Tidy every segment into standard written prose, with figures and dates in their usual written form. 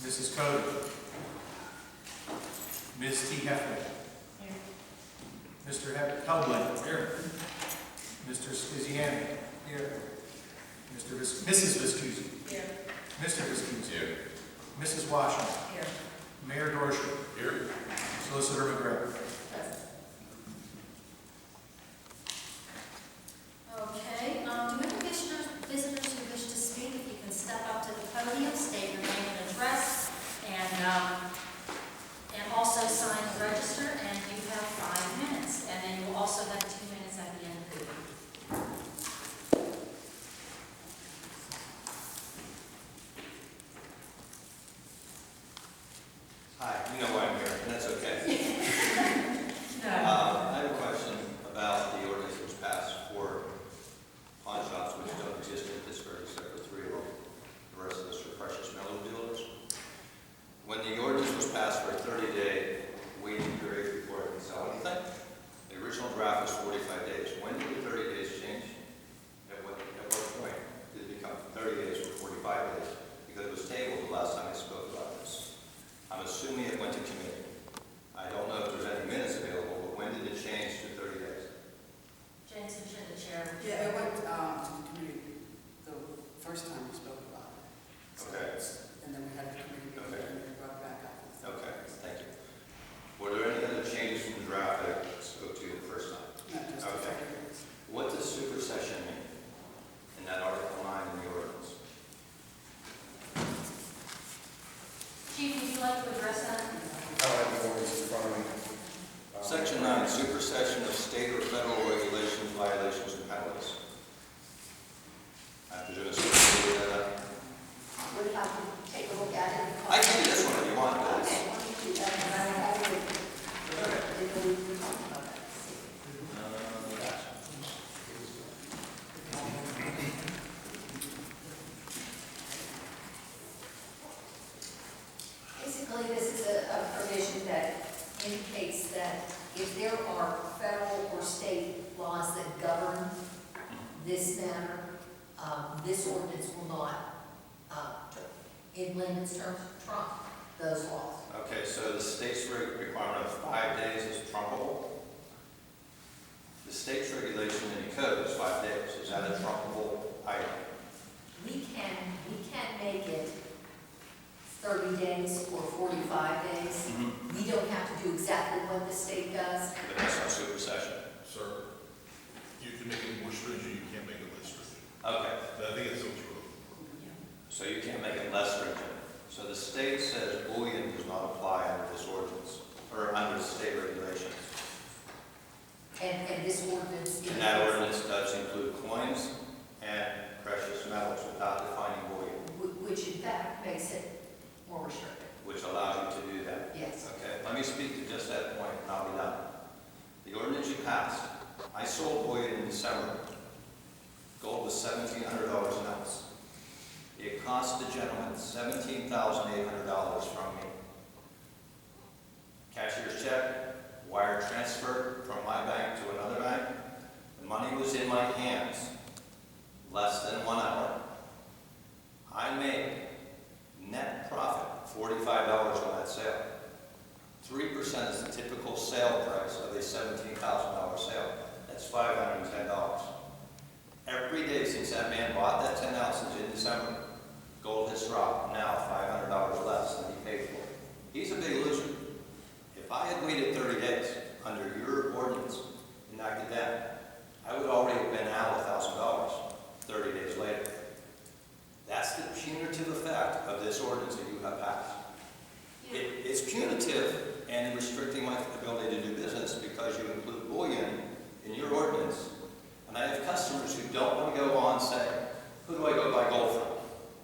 Mrs. Cody. Ms. T. Heflin. Here. Mr. Hubland. Here. Mr. Squiziani. Here. Mrs. Viscusi. Here. Mr. Viscusi. Here. Mrs. Washington. Here. Mayor Dorsey. Here. Solicitor McGregor. Present. Okay, do we have visitors who wish to speak? If you can step up to the podium, state your name and address, and also sign the register, and you have 5 minutes. And then you'll also have 2 minutes at the end of the meeting. Hi, you know why I'm here, and that's okay. No. I have a question about the ordinance that was passed for pawn shops, which don't exist in Pittsburgh except for 3 of them. The rest of us are precious metal dealers. When the ordinance was passed for a 30-day waiting period before it can sell anything, the original draft was 45 days. When did the 30 days change? At what point did it become 30 days or 45 days? Because it was tabled the last time I spoke about this. I'm assuming it went to committee. I don't know if there's any minutes available, but when did it change to 30 days? James, you're the chair. Yeah, it went to the committee the first time we spoke about it. So Okay. And then we had a committee meeting, Okay. and then we brought it back up. Okay, thank you. Were there any other changes from the draft that I spoke to you the first time? Not just the Okay. 30 days. What does supersession mean in that Article 9 in the ordinance? Chief, would you like to address that? I don't have the ordinance in front of me. Section 9, supersession of state or federal regulations, violations, and penalties. I presume it's Would have to take a look at it. I can do this one if you want, but Okay, it's- why don't you do that, and I will have it. If we talk about that. Basically, this is a provision that indicates that if there are federal or state laws that govern this matter, this ordinance will not, in layman's terms, trump those laws. Okay, so the state's requirement of 5 days is trumpable? The state's regulation in the code is 5 days. Is that a trumpable item? We can make it 30 days or 45 days. We don't have to do exactly what the state does. But that's not supersession. Sir, you can make it more stringent, you can't make it less stringent. Okay, But I think that's what you're. so you can't make it less stringent. So the state says bullion does not apply under this ordinance, or under the state regulations. And this ordinance. And that ordinance does include coins and precious metals without defining bullion, Which in fact makes it more restrictive. which allows you to do that. Yes. Okay, let me speak to just that point, and I'll be done. The ordinance you passed, I sold bullion in December. Gold was $1,700 an ounce. It cost the gentleman $17,800 from me. Cashier's check, wire transfer from my bank to another bank. The money was in my hands less than 1 hour. I made net profit $45 on that sale. 3% is the typical sale price of a $17,000 sale. That's $510. Every day since that man bought that 10 ounces in December, gold has dropped now $500 less than he paid for it. He's a big loser. If I had waited 30 days under your ordinance enacted then, I would already have been out $1,000 30 days later. That's the punitive effect of this ordinance that you have passed. It's punitive and restricting my ability to do business because you include bullion in your ordinance. And I have customers who don't want to go on and say, who do I go buy gold from?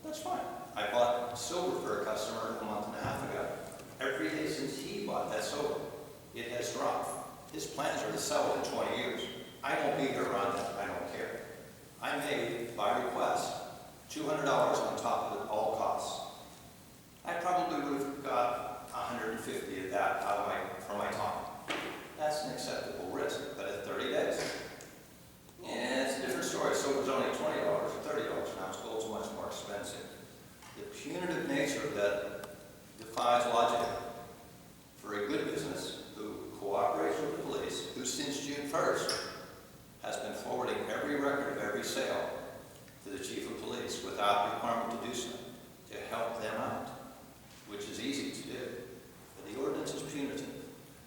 That's fine. I bought silver for a customer a month and a half ago. Every day since he bought that silver, it has dropped. His plans are to sell it in 20 years. I won't be here around that. I don't care. I made, by request, $200 on top of all costs. I probably would have got 150 of that from my time. That's an acceptable risk, but at 30 days, yeah, it's a different story. Silver's only $20 or $30 an ounce. Gold's much more expensive. The punitive nature of that defies logic for a good business who cooperates with the police, who since June 1st has been forwarding every record of every sale to the chief of police without requirement to do so, to help them out, which is easy to do. But the ordinance is punitive.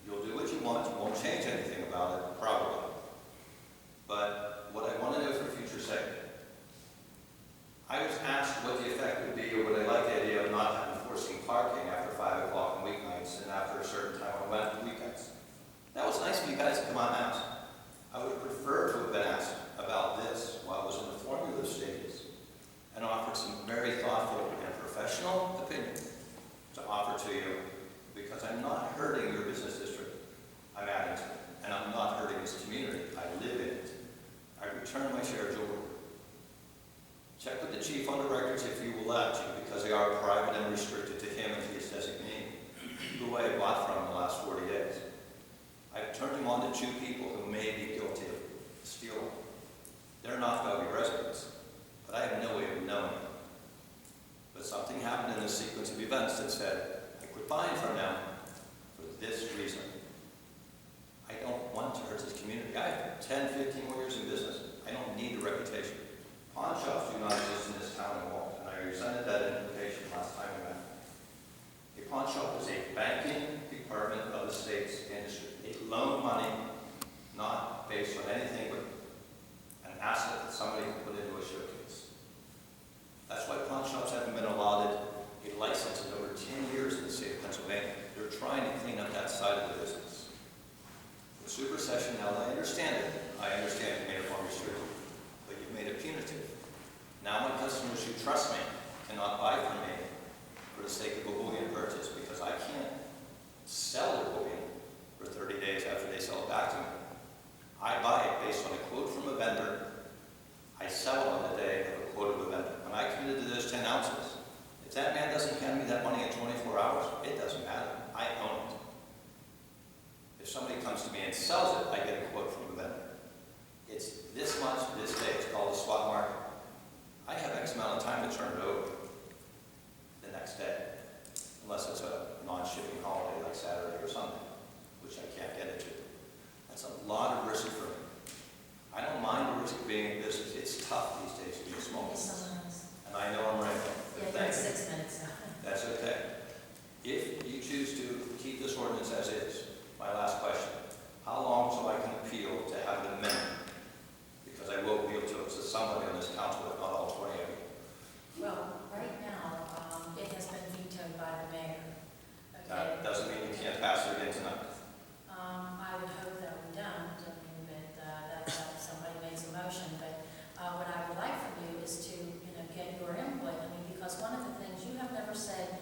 You'll do what you want, you won't change anything about it, probably. But what I want to know for future sake, I was asked what the effect would be, or would I like the idea of not enforcing parking after 5 o'clock on weeknights and after a certain time on weekends. That was nice of you guys to come on and ask. I would have preferred to have been asked about this while I was in the formula stages and offered some very thoughtful and professional opinion to offer to you, because I'm not hurting your business district. I'm adding to it. And I'm not hurting this community. I live in it. I return my share of jewelry. Check with the chief on the records if he will let you, because they are private and restricted to him and his designee, who I have bought from in the last 40 days. I've turned him on to 2 people who may be guilty of stealing. They're not Bellevue residents, but I have no way of knowing. But something happened in this sequence of events that said, I quit buying from them for this reason. I don't want to hurt this community. I have 10, 15 more years in business. I don't need a reputation. Pawn shops do not exist in this town anymore, and I resented that implication last time we met. A pawn shop is a banking department of the state's industry. They loan money, not based on anything but an asset that somebody can put into a showcase. That's why pawn shops haven't been allotted a license in over 10 years in the state of Pennsylvania. They're trying to clean up that side of the business. The supersession, now that I understand it, you made it more restrictive, but you've made it punitive. Now my customers who trust me cannot buy from me for the sake of a bullion purchase, because I can't sell their bullion for 30 days after they sell it back to me. I buy it based on a quote from a vendor. I sell it on the day of a quote of a vendor. When I committed to those 10 ounces, if that man doesn't hand me that money in 24 hours, it doesn't matter. I own it. If somebody comes to me and sells it, I get a quote from the vendor. It's this much, this day. It's called a swap market. I have X amount of time to turn it over the next day, unless it's a non-shipping holiday like Saturday or Sunday, which I can't get into. That's a lot of risk for me. I don't mind the risk of being in business. It's tough these days to be a small business. And I know I'm right. Yeah, Thank you're you. 6 minutes now. That's okay. If you choose to keep this ordinance as is, my last question, how long till I can appeal to have it amended? Because I will appeal to it to somebody on this council, if not all 20 of you. Well, right now, it has been vetoed by the mayor. Okay. That doesn't mean you can't pass it again tonight. I would hope that we don't. I mean, that somebody makes a motion, but what I would like from you is to, get your input. I mean, because one of the things you have never said,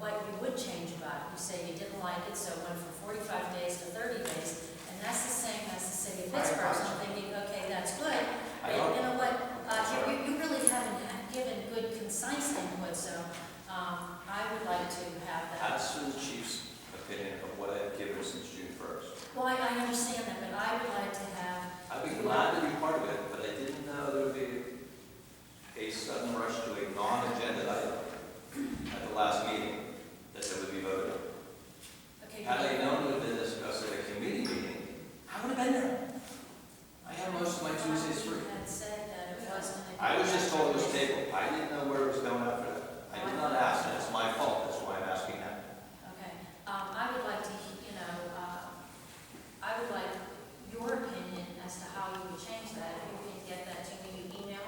what you would change about it. You say you didn't like it, so it went from 45 days to 30 days, and that's the same as the city of Pittsburgh. So I'm thinking, okay, that's good. But you know what? You really haven't given good, concise input, so I would like to have that. That's the chief's opinion of what I've given since June 1st. Well, I understand that, but I would like to have. I'd be glad to be part of it, but I didn't know there would be a sudden rush to a non-agenda item at the last meeting that there would be voted on. Okay. Had I known it had been discussed at a committee meeting, I would have been there. I have most of my Tuesdays free. You had said that it wasn't. I was just told it was tabled. I didn't know where it was going after that. I did not ask, and it's my fault. That's why I'm asking now. Okay. I would like to, I would like your opinion as to how you would change that. If you can get that to me, email.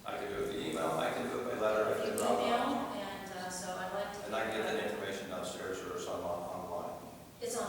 I can do it via email. I can do it by letter. I If can you drop it email, off. and so I'd like to. And I can get that information downstairs or some online. It's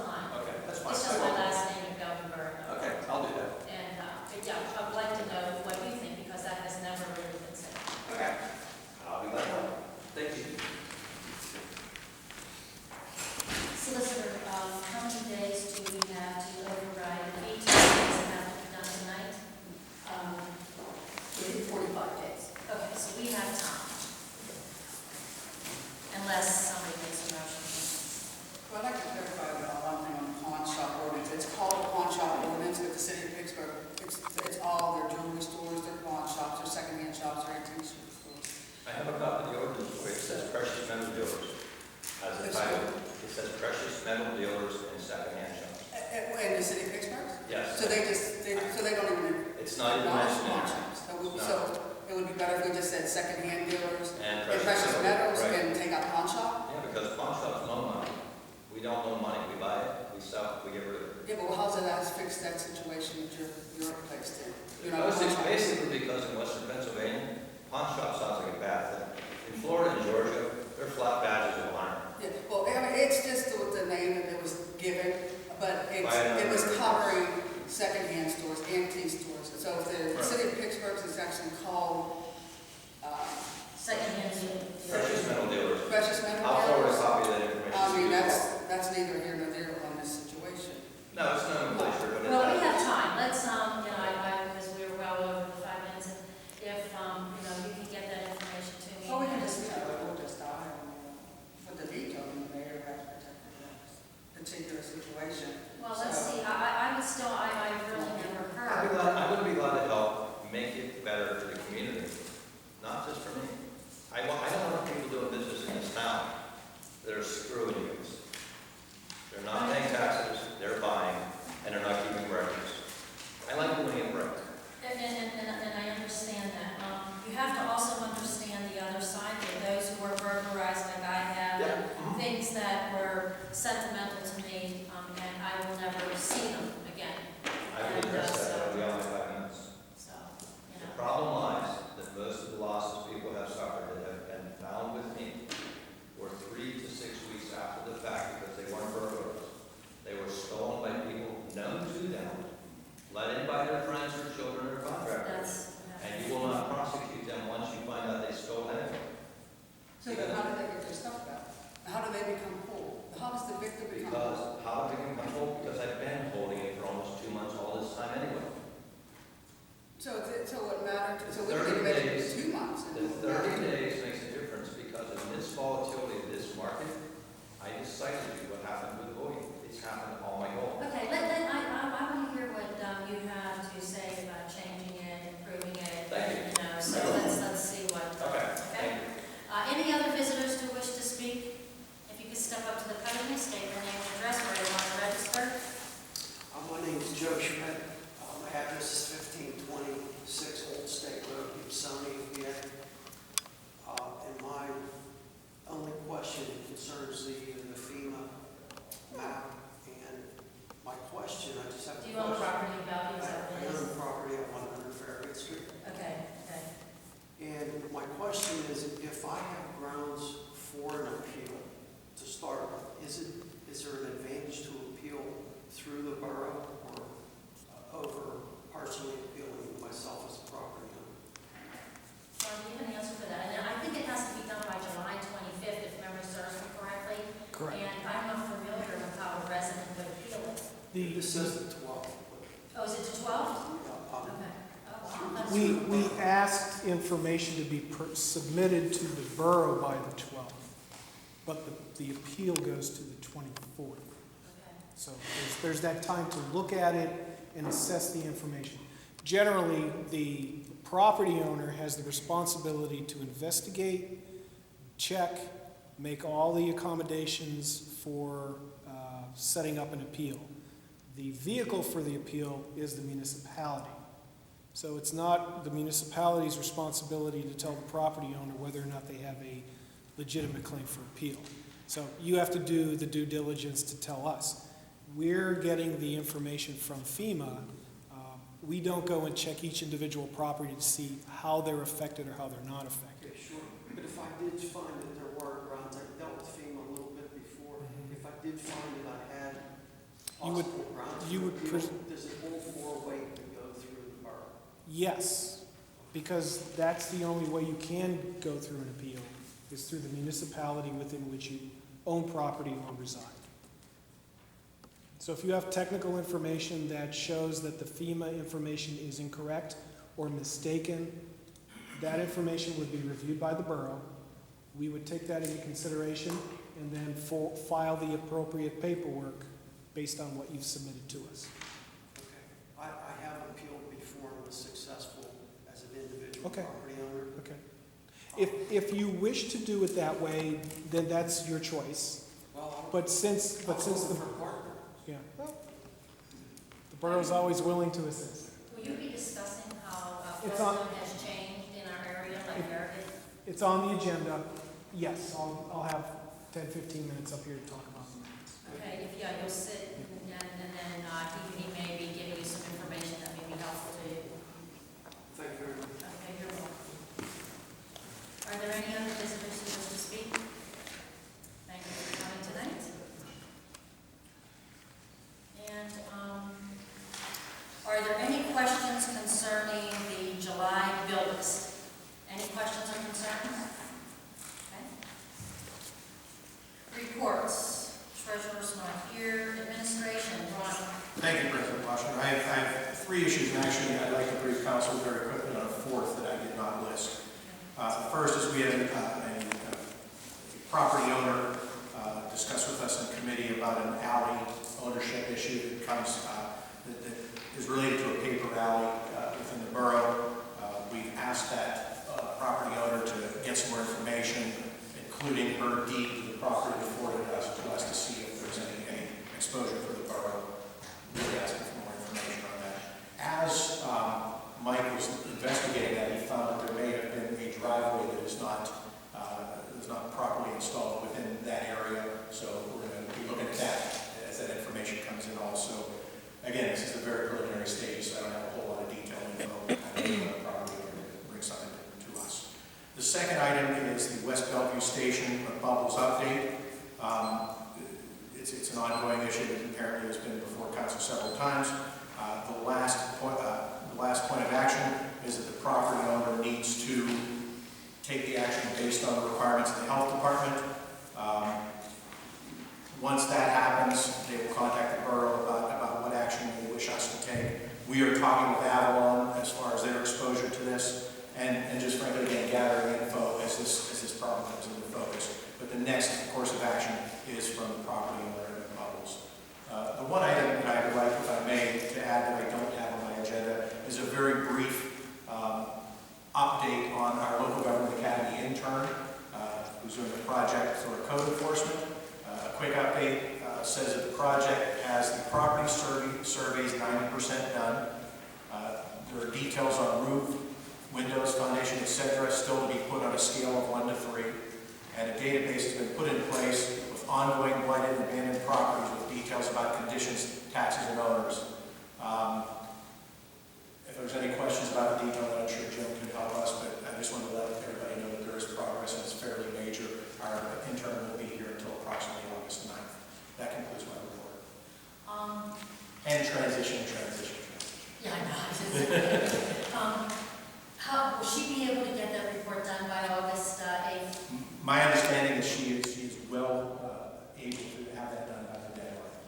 says precious metal dealers and secondhand shops. In the city of Pittsburgh? Yes. So they don't even. It's not even acknowledge mentioned in pawn there. shops. No. So it would be better if we just said secondhand dealers And and precious metals right. and take out pawn shop? Yeah, because pawn shops loan money. We don't loan money. We buy it, we sell it, we get rid of it. Yeah, but how's that fix that situation that you're placed in? You're not a Because pawn it's shop. basically because in Western Pennsylvania, pawn shop sounds like a bad thing. In Florida and Georgia, they're flat badges of honor. Yeah, well, I mean, it's just the name that it was given, but it By was another- covering secondhand stores, antique stores. So if the Right. city of Pittsburgh is actually called, Secondhand dealer. Precious metal dealers. precious metal I'll forward a dealers, copy of that information. I mean, to you. that's neither here nor there on this situation. No, it's not in place here, but it Well, we has. have time, let's, because we're well over the 5 minutes, and if, you can get that information to me. Oh, we can just, we'll just die on for the veto, and the mayor has to protect the particular situation. Well, let's So- see, I would still, I really never I heard. would be glad to help make it better for the community, not just for me. I don't want people doing business in this town that are screwing you. They're not paying taxes, they're buying, and they're not keeping records. I like doing it right. And I understand that. You have to also understand the other side, there, those who were burglarized like I have, and things that were sentimental to me, and I will never see them again. I would address that, that'll be on my 5 minutes. So, The problem lies that most of the losses people have suffered that have been found with me were 3 to 6 weeks after the fact because they weren't burglars. They were stolen by people known to them, let in by their friends or children or contractors. And you will not prosecute them once you find out they stole anything. So then how do they get their stuff back? How do they become whole? How does the victim become Because, whole? how did it become whole? Because I've been holding it for almost 2 months all this time anyway. So it mattered, so we 30 can make days. it 2 months. The 30 days makes a difference because of this volatility of this market. I just cited you what happened with bullion. It's happened to all my goals. okay, I want to hear what you have to say about changing it, improving it. Thank you. So let's see what. Okay, thank you. Any other visitors who wish to speak? If you could step up to the podium, state your name and address where you want to register. My name is Joe Schmidt. My address is 1526 Old State Road, Ypsilanti, PA. And my only question concerns the FEMA map. And my question, I just have a Do question. you own property in Bellevue? Is that what I it is? own property at 100 Farragut Street. Okay. And my question is, if I have grounds for an appeal to start with, is there an advantage to appeal through the borough or over partially appealing myself as a property owner? Well, do you have an answer for that? And I think it has to be done by July 25th, if memory serves me correctly. Correct. And I'm not familiar with how a resident would appeal it. This says the 12th. Oh, is it the 12th? Okay. Oh, wow. That's We asked information to be submitted to the borough by the 12th, but the appeal goes to the 24th. Okay. So there's that time to look at it and assess the information. Generally, the property owner has the responsibility to investigate, check, make all the accommodations for setting up an appeal. The vehicle for the appeal is the municipality. So it's not the municipality's responsibility to tell the property owner whether or not they have a legitimate claim for appeal. So you have to do the due diligence to tell us. We're getting the information from FEMA. We don't go and check each individual property to see how they're affected or how they're not affected. Okay, sure. But if I did find that there were grounds, I've dealt with FEMA a little bit before. If I did find that I had You would- possible grounds you for would appeal, pres- does it hold more weight to go through the borough? Yes, because that's the only way you can go through an appeal, is through the municipality within which you own property or reside. So if you have technical information that shows that the FEMA information is incorrect or mistaken, that information would be reviewed by the borough. We would take that into consideration and then file the appropriate paperwork based on what you've submitted to us. Okay. I have appealed before and was successful as an individual Okay. property owner. Okay. If you wish to do it that way, then that's your choice. Well, But since the, for a partner. yeah, well, the borough's always willing to assist. Will you be discussing how It's on- Fresno has changed in our area, like Meredith? It's on the agenda. Yes, I'll have 10, 15 minutes up here to talk about it. Okay, if, yeah, you'll sit, and then he may be giving you some information that may be helpful to you. Thank you very much. Okay, you're welcome. Are there any other visitors who wish to speak? Thank you for coming tonight. And, are there any questions concerning the July bill list? Any questions or concerns? Okay. Reports, treasurer's not here, administration, Ron. Thank you, President Washington. I have three issues, and actually, I'd like to brief council very quickly on a fourth that I did not list. The first is we had a property owner discuss with us in committee about an alley ownership issue that comes, that is related to a paper alley within the borough. We've asked that property owner to get some more information, including her deed to the property before it has to us to see if there's any exposure for the borough. Really asking for more information on that. As Mike was investigating that, he found that there may have been a driveway that is not properly installed within that area. So we're going to be looking at that as that information comes in also. Again, this is a very preliminary stage, so I don't have a whole lot of detail info. I know the property owner to bring something to us. The second item is the West Bellevue Station Bubbles update. It's an ongoing issue that apparently has been before council several times. The last point of action is that the property owner needs to take the action based on the requirements of the health department. Once that happens, they will contact the borough about what action they wish us to take. We are talking with Avalon as far as their exposure to this, and just frankly, again, gathering info as this problem comes into focus. But the next course of action is from the property owner and Bubbles. The one item that I would like, if I may, to add that I don't have on my agenda is a very brief update on our local government academy intern who's doing a project for code enforcement. A quick update says that the project has the property surveys 90% done. There are details on roof, windows, foundation, etc. still to be put on a scale of 1 to 3. And a database has been put in place with ongoing blighted and abandoned properties with details about conditions, taxes, and owners. If there's any questions about the detail, I'm sure Jim can help us, but I just want to let everybody know that there is progress and it's fairly major. Our intern will be here until approximately August 9th. That concludes my report. And transition. Yeah, I know. How will she be able to get that report done by August 8th? My understanding is she is well able to have that done by the deadline.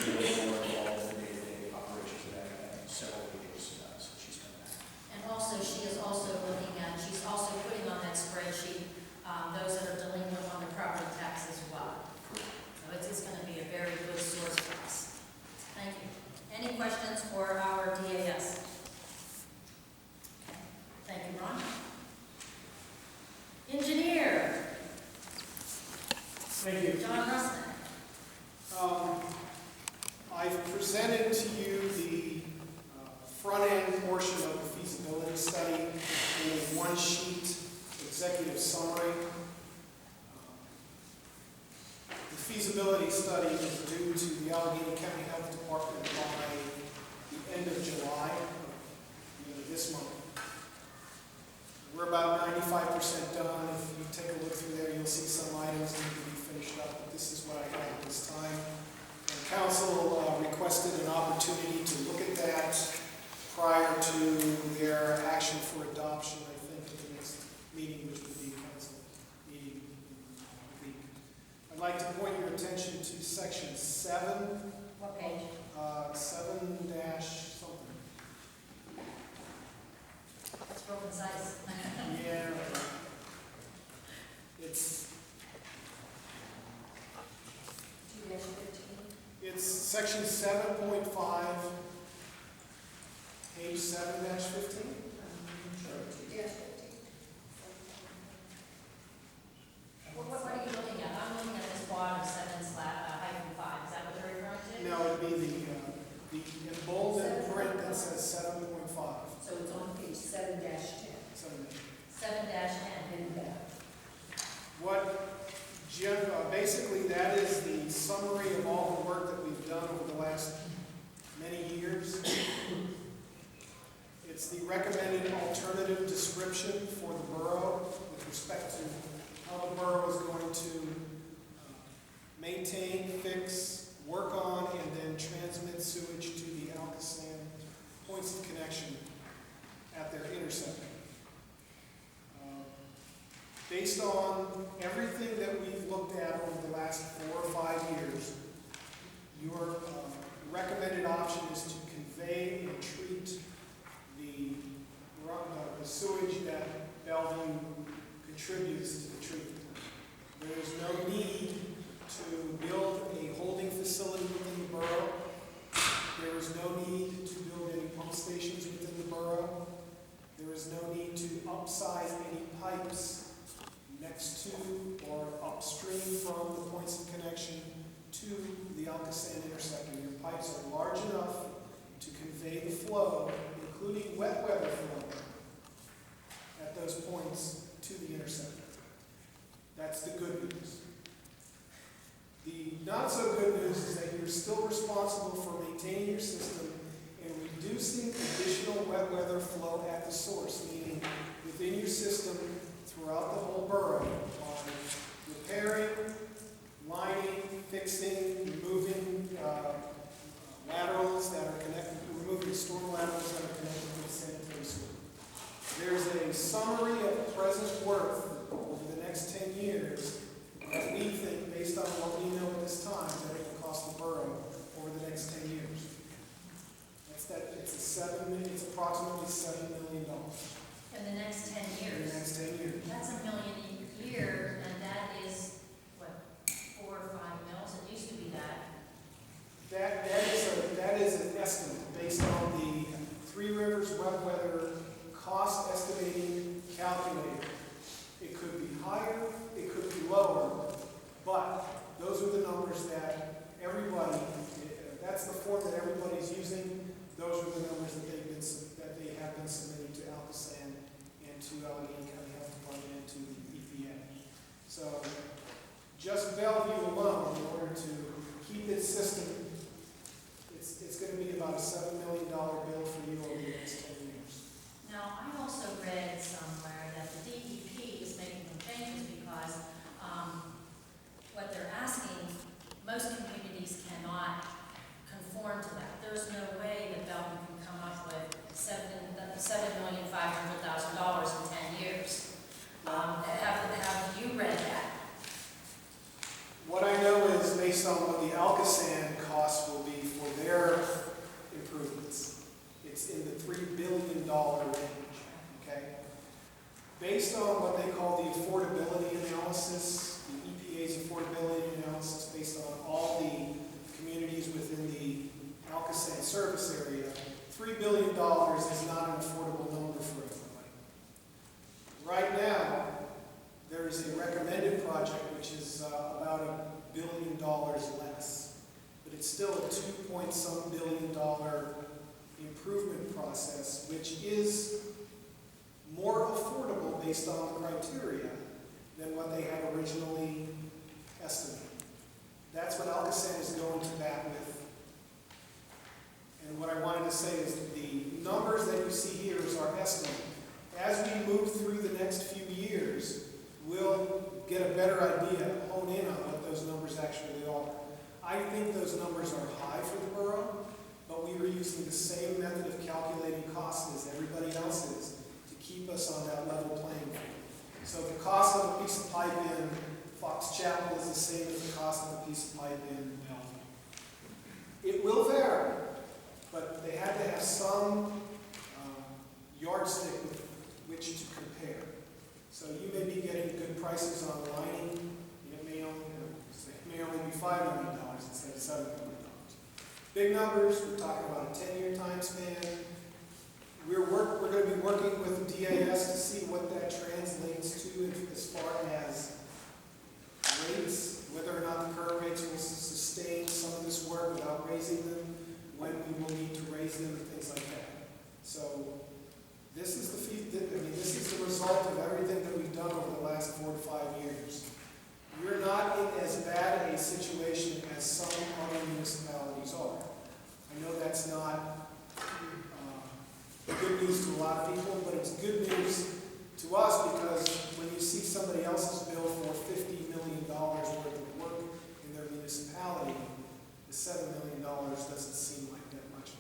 She'll be more involved in the day-to-day operations of that several weeks since she's come back. And also, she's also putting on that spreadsheet those that are delinquent on the property tax as well. So it's going to be a very good source for us. Thank you. Any questions for our DAS? Okay. Thank you, Ron. Engineer. Thank you. John Rusnak. I've presented to you the front-end portion of the feasibility study in a one-sheet executive summary. The feasibility study is due to the Allegheny County Health Department by the end of July, the end of this month. We're about 95% done. If you take a look through there, you'll see some items that need to be finished up, but this is what I have at this time. And council requested an opportunity to look at that prior to their action for adoption, I think, at the next meeting, which would be council meeting in a week. I'd like to point your attention to section 7. What page? 7 dash something. It's real concise. Yeah. It's 2-15. It's section 7.5, page 7-15. What are you looking at? I'm looking at this bottom would be the in bold and print that says 7.5. So it's on page 7-10. 7-10. And Basically, that is the summary of all the work that we've done over the last many years. It's the recommended alternative description for the borough with respect to how the borough is going to maintain, fix, work on, and then transmit sewage to the Alcosan points of connection at their intersection. Based on everything that we've looked at over the last 4 or 5 years, your recommended option is to convey and treat the sewage that Bellevue contributes to the treatment. There is no need to build a holding facility within the borough. There is no need to build any pump stations within the borough. There is no need to upsize any pipes next to or upstream from the points of connection to the Alcosan intersection. Your pipes are large enough to convey the flow, including wet weather flow, at those points to the intersection. That's the good news. The not so good news is that you're still responsible for maintaining your system and reducing additional wet weather flow at the source, meaning within your system throughout the whole borough by repairing, lining, fixing, removing laterals that are connected, removing storm laterals that are connected to the sanitary sewer. There's a summary of present worth over the next 10 years that we think, based on what we know at this time, that it will cost the borough over the next 10 years. It's approximately $7 million. In the next 10 years? In the next 10 years. That's $1 million a year, and that is, what, 4 or 5 mils? It used to be that. That is an estimate based on the Three Rivers Wet Weather cost estimating calculator. It could be higher, it could be lower, but those are the numbers that everybody, that's the form that everybody's using. Those are the numbers that they have been submitting to Alcosan and to Allegheny County Health Department and to the EPA. So just Bellevue alone, in order to keep its system, it's going to be about a $7 million bill for you over the next 10 years. Now, I also read somewhere that the DEP is making some changes because what they're asking, most communities cannot conform to that. There's no way that Bellevue can come up with $7,500,000 in 10 years. Have you read that? What I know is based on what the Alcosan costs will be for their improvements. It's in the $3 billion range, okay? Based on what they call the affordability analysis, the EPA's affordability analysis, based on all the communities within the Alcosan service area, $3 billion is not an affordable number for everybody. Right now, there is a recommended project which is about $1 billion less, but it's still a $2-point-some billion improvement process, which is more affordable based on the criteria than what they had originally estimated. That's what Alcosan is going to bat with. And what I wanted to say is that the numbers that you see here is our estimate. As we move through the next few years, we'll get a better idea, hone in on what those numbers actually are. I think those numbers are high for the borough, but we were using the same method of calculating costs as everybody else is to keep us on that level playing field. So the cost of a piece of pipe in Fox Chapel is the same as the cost of a piece of pipe in Bellevue. It will vary, but they had to have some yardstick with which to compare. So you may be getting good prices on lining. It may only be $5 million instead of $7 million. Big numbers, we're talking about a 10-year time span. We're going to be working with DAS to see what that translates to as far as rates, whether or not the current rates will sustain some of this work without raising them. raised in and things like that. So this is this is the result of everything that we've done over the last 4 to 5 years. You're not in as bad a situation as some other municipalities are. I know that's not good news to a lot of people, but it's good news to us because when you see somebody else's bill for $50 million worth of work in their municipality, the $7 million doesn't seem like that much.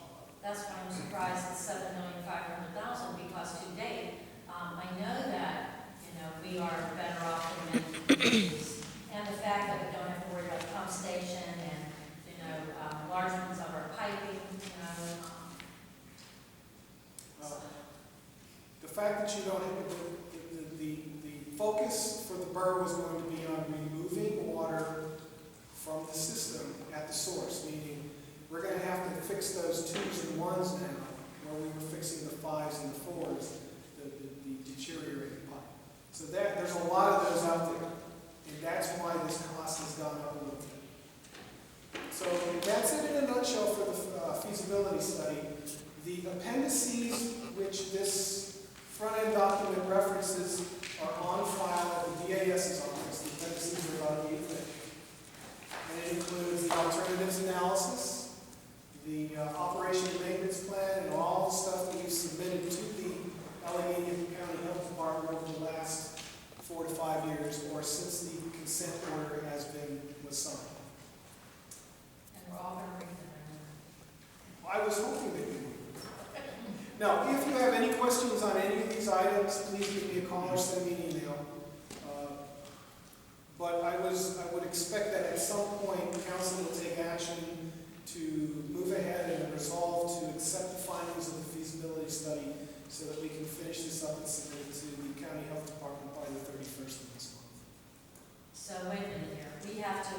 That's why I'm surprised it's $7,500,000 because to date, I know that, we are better off than many communities. And the fact that we don't have to worry about the pump station and, large ones of our piping, The fact that you don't have, the focus for the borough is going to be on removing water from the system at the source, meaning we're going to have to fix those 2s and 1s now, where we were fixing the 5s and the 4s, the deteriorating pipe. So there's a lot of those out there, and that's why this cost has gone up a little bit. So that's it in a nutshell for the feasibility study. The appendices, which this front-end document references, are on file at the DAS's office. The appendices are about 8 thick. And it includes the alternatives analysis, the operation and maintenance plan, and all the stuff that we've submitted to the Allegheny County Health Department over the last 4 to 5 years, or since the consent order was signed. and we're all going to read them. I was hoping that you would. Now, if you have any questions on any of these items, please give me a call or send me an email. But I would expect that at some point, council will take action to move ahead and resolve to accept the findings of the feasibility study so that we can finish this up and submit it to the county health department by the 31st of this month. So wait a minute here. We have to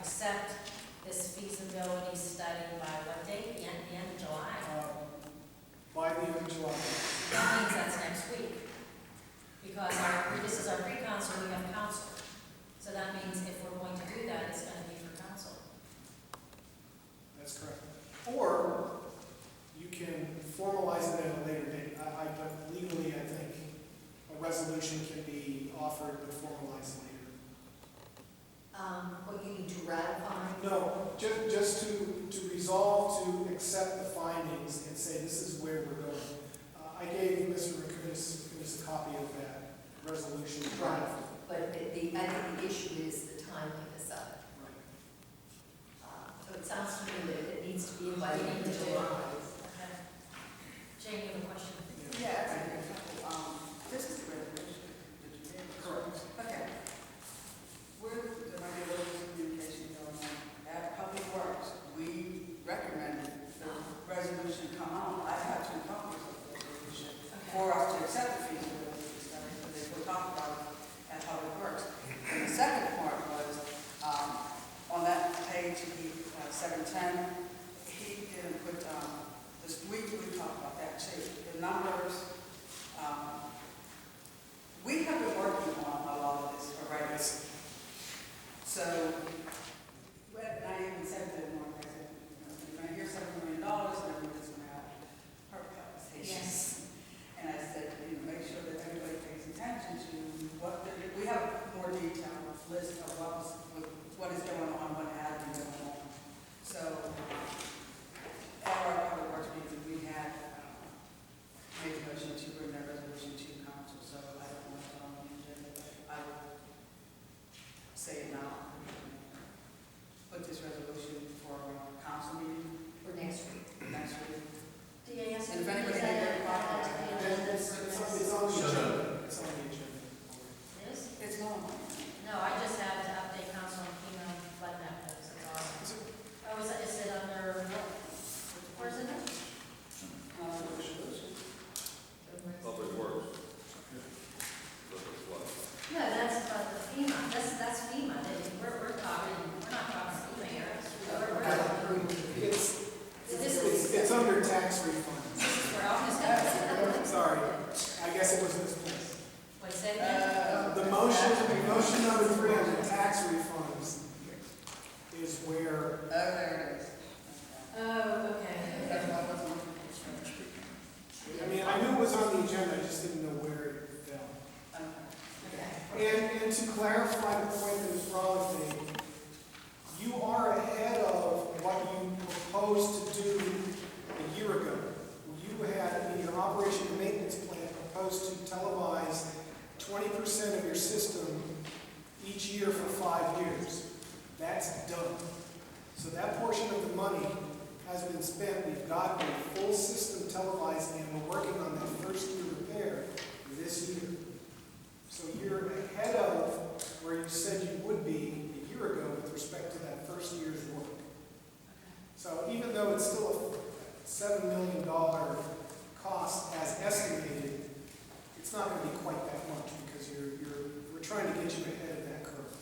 accept this feasibility study by what date? The end of July? By the end of July. That means that's next week. Because this is our pre-council, we have council. So that means if we're going to do that, it's going to be for council. That's correct. Or you can formalize it at a later date. But legally, I think a resolution can be offered but formalized later. What you need to ratify? No, just to resolve to accept the findings and say this is where we're going. I gave Mr. Rakutis a copy of that resolution. Right. But I think the issue is the timeliness of it. Right. So it sounds to me that if it needs to be in by the end of July. Okay. Jane, you have a question? Yeah, I think this is the resolution that you gave. Correct. Okay. There might be a little communication going on. At Public Works, we recommended the resolution come out. I have 2 copies of the resolution for us to accept the feasibility study, but they will talk about it at Public Works. And the second part was, on that page, 710, he didn't put, this week we talked about that too. The numbers, we have been working on a lot of this already. So, not even said that more. I said, you're going to hear $7 million, and then we're just going to have her conversations. Yes. And I said, make sure that everybody pays attention to what we have a more detailed list of what is going on, what has been going on. So, at our Public Works meeting, we had made a motion to bring that resolution to council. So I don't know what's on the agenda, but I will say it now. Put this resolution for council meeting For next week. next week. DAS? And if anybody has any problems, It's on the agenda. It's on the agenda. It is? it's normal. No, I just had to update council on FEMA flood map notice, that's all. Oh, is it under, where is it? Resolution. Public Works. No, that's about the FEMA, that's FEMA, we're not talking FEMA here. It's under tax refunds. We're all discussing. Sorry, I guess it was misplaced. Wait, say it again? The motion number 3 under tax refunds is where, There it is. Oh, okay. That's what I was looking So that portion of the money has been spent. We've got a full system televised, and we're working on that first year repair this year. So you're ahead of where you said you would be a year ago with respect to that first year's work. So even though it's still a $7 million cost as estimated, it's not going to be quite that much because we're trying to get you ahead of that curve.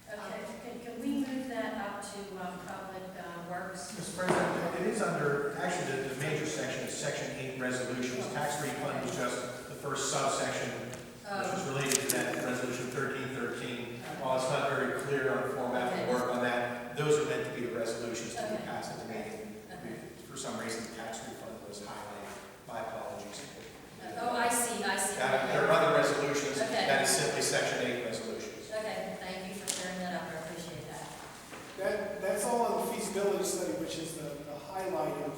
Okay, can we move that up to Public Works? Mr. President, it is under, actually, the major section is Section 8 resolutions. Tax refund is just the first subsection, which is related to that resolution 1313. While it's not very clear on format to work on that, those are meant to be the resolutions to be passed at the meeting. For some reason, the tax refund was highlighted. My apologies. Oh, I see. There are other resolutions. Okay. That is simply Section 8 resolutions. Okay, thank you for clearing that up, I appreciate that. That's all on the feasibility study, which is the highlight of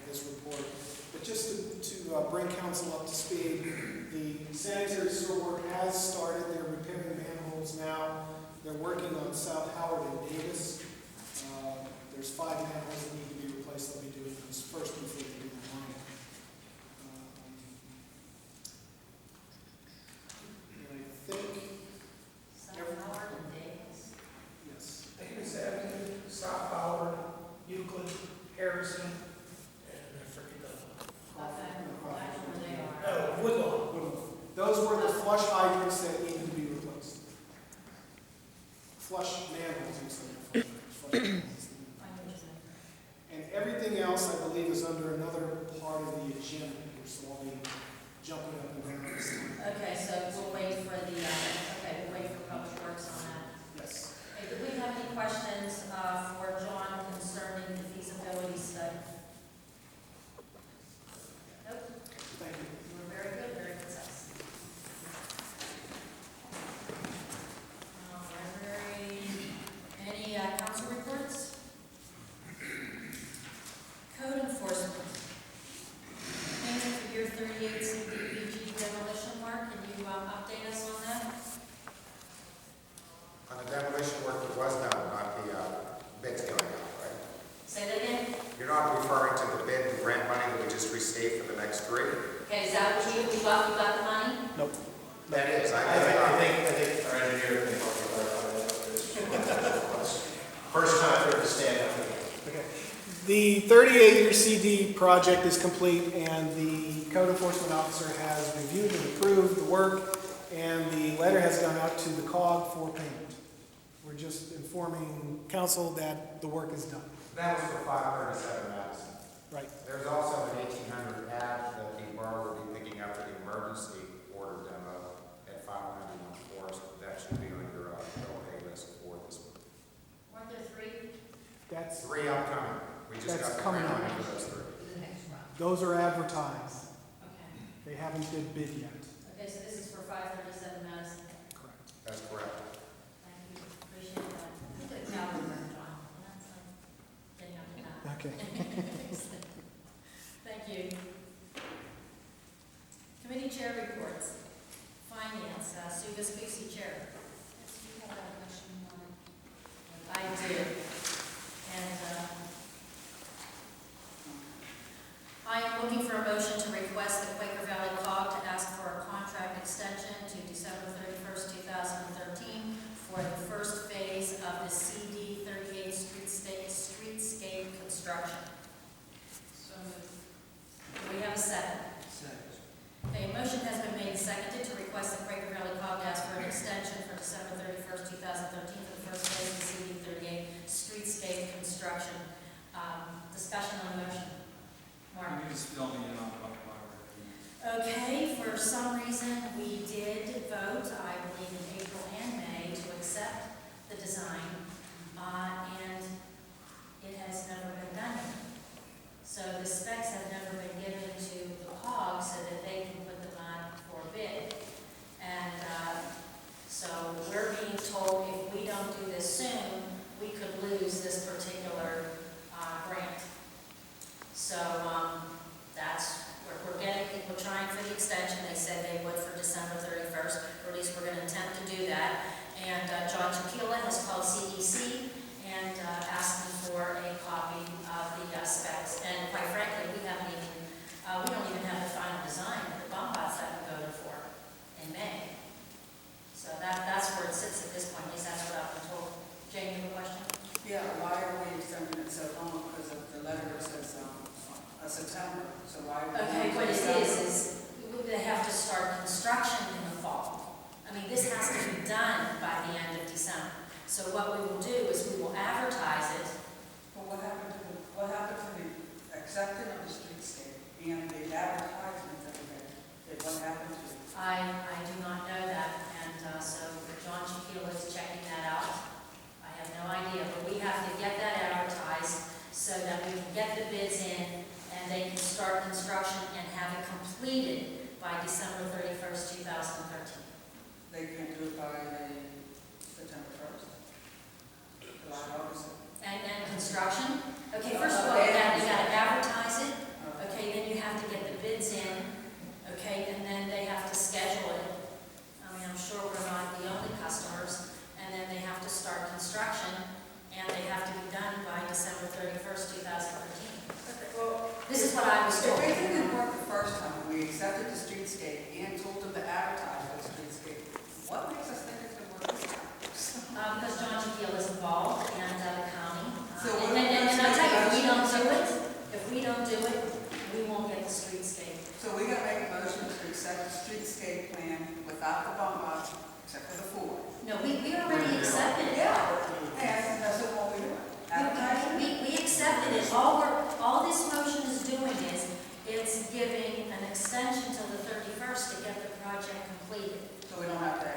this report. But just to bring council up to speed, the sanitary sewer work has started. They're repairing manholes now. They're working on South Howard and Davis. There's 5 manholes that need to be replaced. They'll be doing those first before they do the line. And I think, South Howard and Davis. yes. Davis Avenue, South Howard, Euclid, Harrison, and I forget the Okay, that's where they are. oh, Woodlawn. Those were the flush hydrants that needed to be replaced. Flush manholes, I'm sorry. Flush manholes. I know what you're saying. And everything else, I believe, is under another part of the agenda here, so I'll be jumping up and down this time. Okay, so we'll wait for we'll wait for Public Works on that. Yes. Okay, do we have any questions for John concerning the feasibility study? Nope, Thank you. you were very good, very concise. Library, any council reports? Code enforcement. Payment for year 38 CDBG demolition work, can you update us on that? On the demolition work that was done, not the bids going out, right? Say that again? You're not referring to the bid and grant money that we just received for the next 3? Okay, is that what you got the money? Nope. That is, I think our engineer can help you clarify that. First time for it to stand up again. Okay. The 38-year CD project is complete, and the code enforcement officer has reviewed and approved the work, and the letter has gone out to the COG for payment. We're just informing council that the work is done. That was for 537 Madison. Right. There's also an 1800 ad that the borough will be picking up for the emergency order demo at 591 Forest. That should be on your bill pay list for this one. Weren't there 3? That's 3 upcoming. We just That's got the coming grant up. money for those 3. The next round. Those are advertised. Okay. They haven't been bid yet. Okay, so this is for 537 Madison. Correct. That's correct. Thank you, appreciate that. Good calendar, John. That's getting up to that. Okay. Thank you. Committee chair reports. Finance, Sue Vespucci, chair. I do. And I am looking for a motion to request the Quaker Valley COG to ask for a contract extension to December 31st, 2013 for the first phase of the CD 38 streetscape construction. So moved. Do we have a second? Okay, a motion has been made and seconded to request the Quaker Valley COG to ask for an extension for December 31st, 2013 for the first phase of the CD 38 streetscape construction. Discussion on the motion. Mark? You just fill me in on what Okay, for some reason, we did vote, I believe in April and May, to accept the design, and it has never been done. So the specs have never been given to the COG so that they can put them on for bid. And so we're being told if we don't do this soon, we could lose this particular grant. So that's, we're trying for the extension. They said they would for December 31st, or at least we're going to attempt to do that. And John Tequila has called CEC, Yeah, why are we extending it so long? Because of the letter says, September, so why? Okay, what it is they have to start construction in the fall. I mean, this has to be done by the end of December. So what we will do is we will advertise it. Well, what happened to the acceptance of the streetscape and the advertisement that we had? What happened to it? I do not know that, and so John Shaquille is checking that out. I have no idea, but we have to get that advertised so that we can get the bids in and they can start construction and have it completed by December 31st, 2013. They can't do it by September 1st? July, August? And construction? Okay, first of all, you got to advertise it. Okay, then you have to get the bids in. Okay, and then they have to schedule it. I mean, I'm sure we're not the only customers. And then they have to start construction, and they have to be done by December 31st, 2013. Well, This is what I was told. if it didn't work the first time, we accepted the streetscape and told them to advertise for the streetscape. What makes us think it's going to work this time? Because John Shaquille is involved and the county. So And I tell you, if we don't do it, we won't get the streetscape. So we got to make a motion to accept the streetscape plan without the bump out, except for the 4. No, we already accepted it. And that's what we're doing. Advertising. We accepted it. All this motion is doing is, it's giving an extension till the 31st to get the project completed. So we don't have to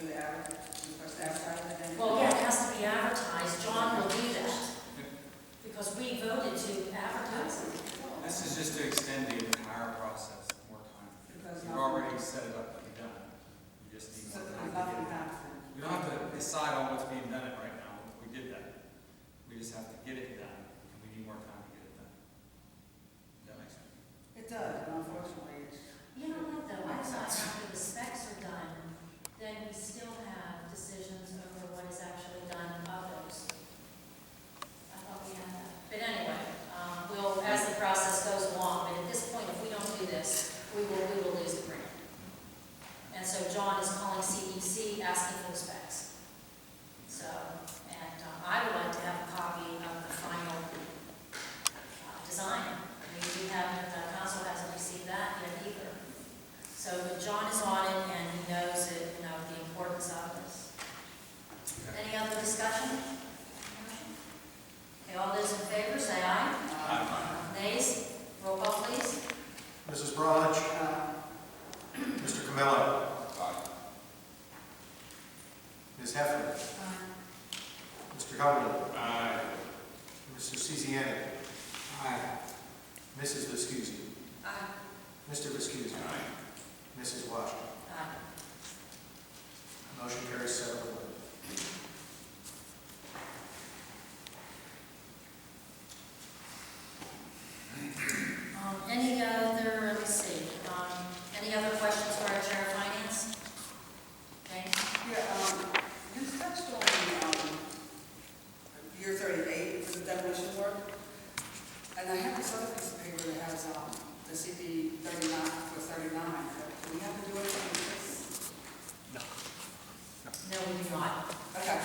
do the advertising. Well, yeah, it has to be advertised. John will do that. Because we voted to advertise it. This is just to extend the entire process more time. Because You've already set it up to be done. You just need So more there's time to nothing get it done. happening. We don't have to decide on what's being done right now. We did that. We just have to get it done, and we need more time to get it done. Does that make sense? It does, but unfortunately, it's. You know what, though, I thought after the specs are done, then we still have decisions over what is actually done of those. I thought we had that. But anyway, we'll, as the process goes along, but at this point, if we don't do this, we will lose the grant. And so John is calling CEC, asking for the specs. So, and I would like to have a copy of the final design. I mean, we haven't, the council hasn't received that yet either. So, but John is on it, and he knows it, the importance of this. Any other discussion? Okay, all those in favor, say aye. Aye. Nays? Roll call, please. Mrs. Brodge? Mr. Camillo? Ms. Heffernan? Mr. Cumberland? Aye. Mr. Cesiani? Aye. Mrs. Viscusi? Aye. Mr. Viscusi? Mrs. Washington? Aye. Motion carries 7-1. Any other, let me see, any other questions for our Chair of Finance? Okay. Yeah, you touched on year 38 for the demolition work. And I have this other piece of paper that has the CP 39 for 39. Do we have to do anything with this? No, we do not. Okay.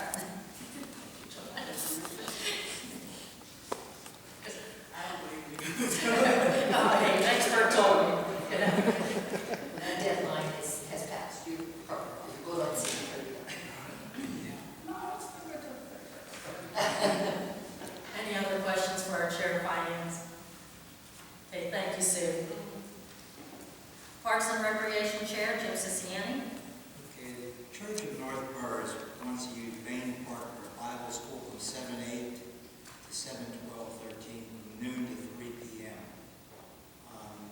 I don't believe you. Okay, expert told me. That deadline has passed. You go on see. Any other questions for our Chair of Finance? Okay, thank you, Sue. Parks and Recreation Chair, Jim Siciani. Okay, the Church of North Burrs wants to use Bayne Park for Bible school from 7/8 to 7/12/13, from noon to 3 p.m.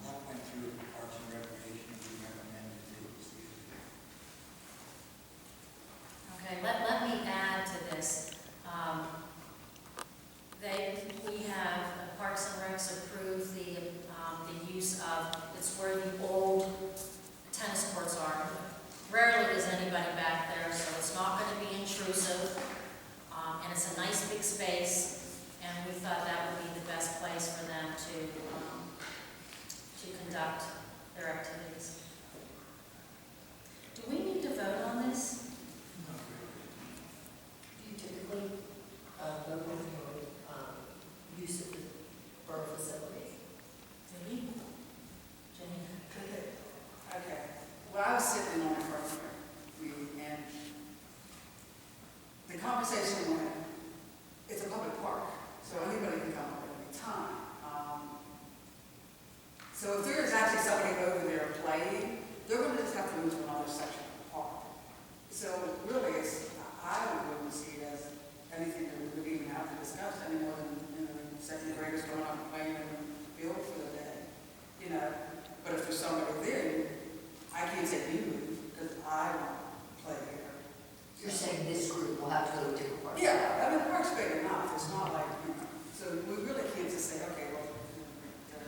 That went through Parks and Recreation, we recommended to see. Okay, let me add to this. We have, Parks and Recs approved the use of, it's where the old tennis courts are. Rarely is anybody back there, so it's not going to be intrusive. And it's a nice big space, and we thought that would be the best place for them to conduct their activities. Do we need to vote on this? You typically, conversation went, it's a public park, so anybody can come at any time. So if there is actually somebody over there playing, they're going to just have to move to another section of the park. So really, I wouldn't see it as anything that we would even have to discuss any more than, second graders going out and playing in the field for the day, But if there's somebody there, I can't say you move, because I don't play here. You're saying this group will have to go to a different park? Yeah, I mean, the park's big enough, it's not like, so we really can't just say, okay, well, the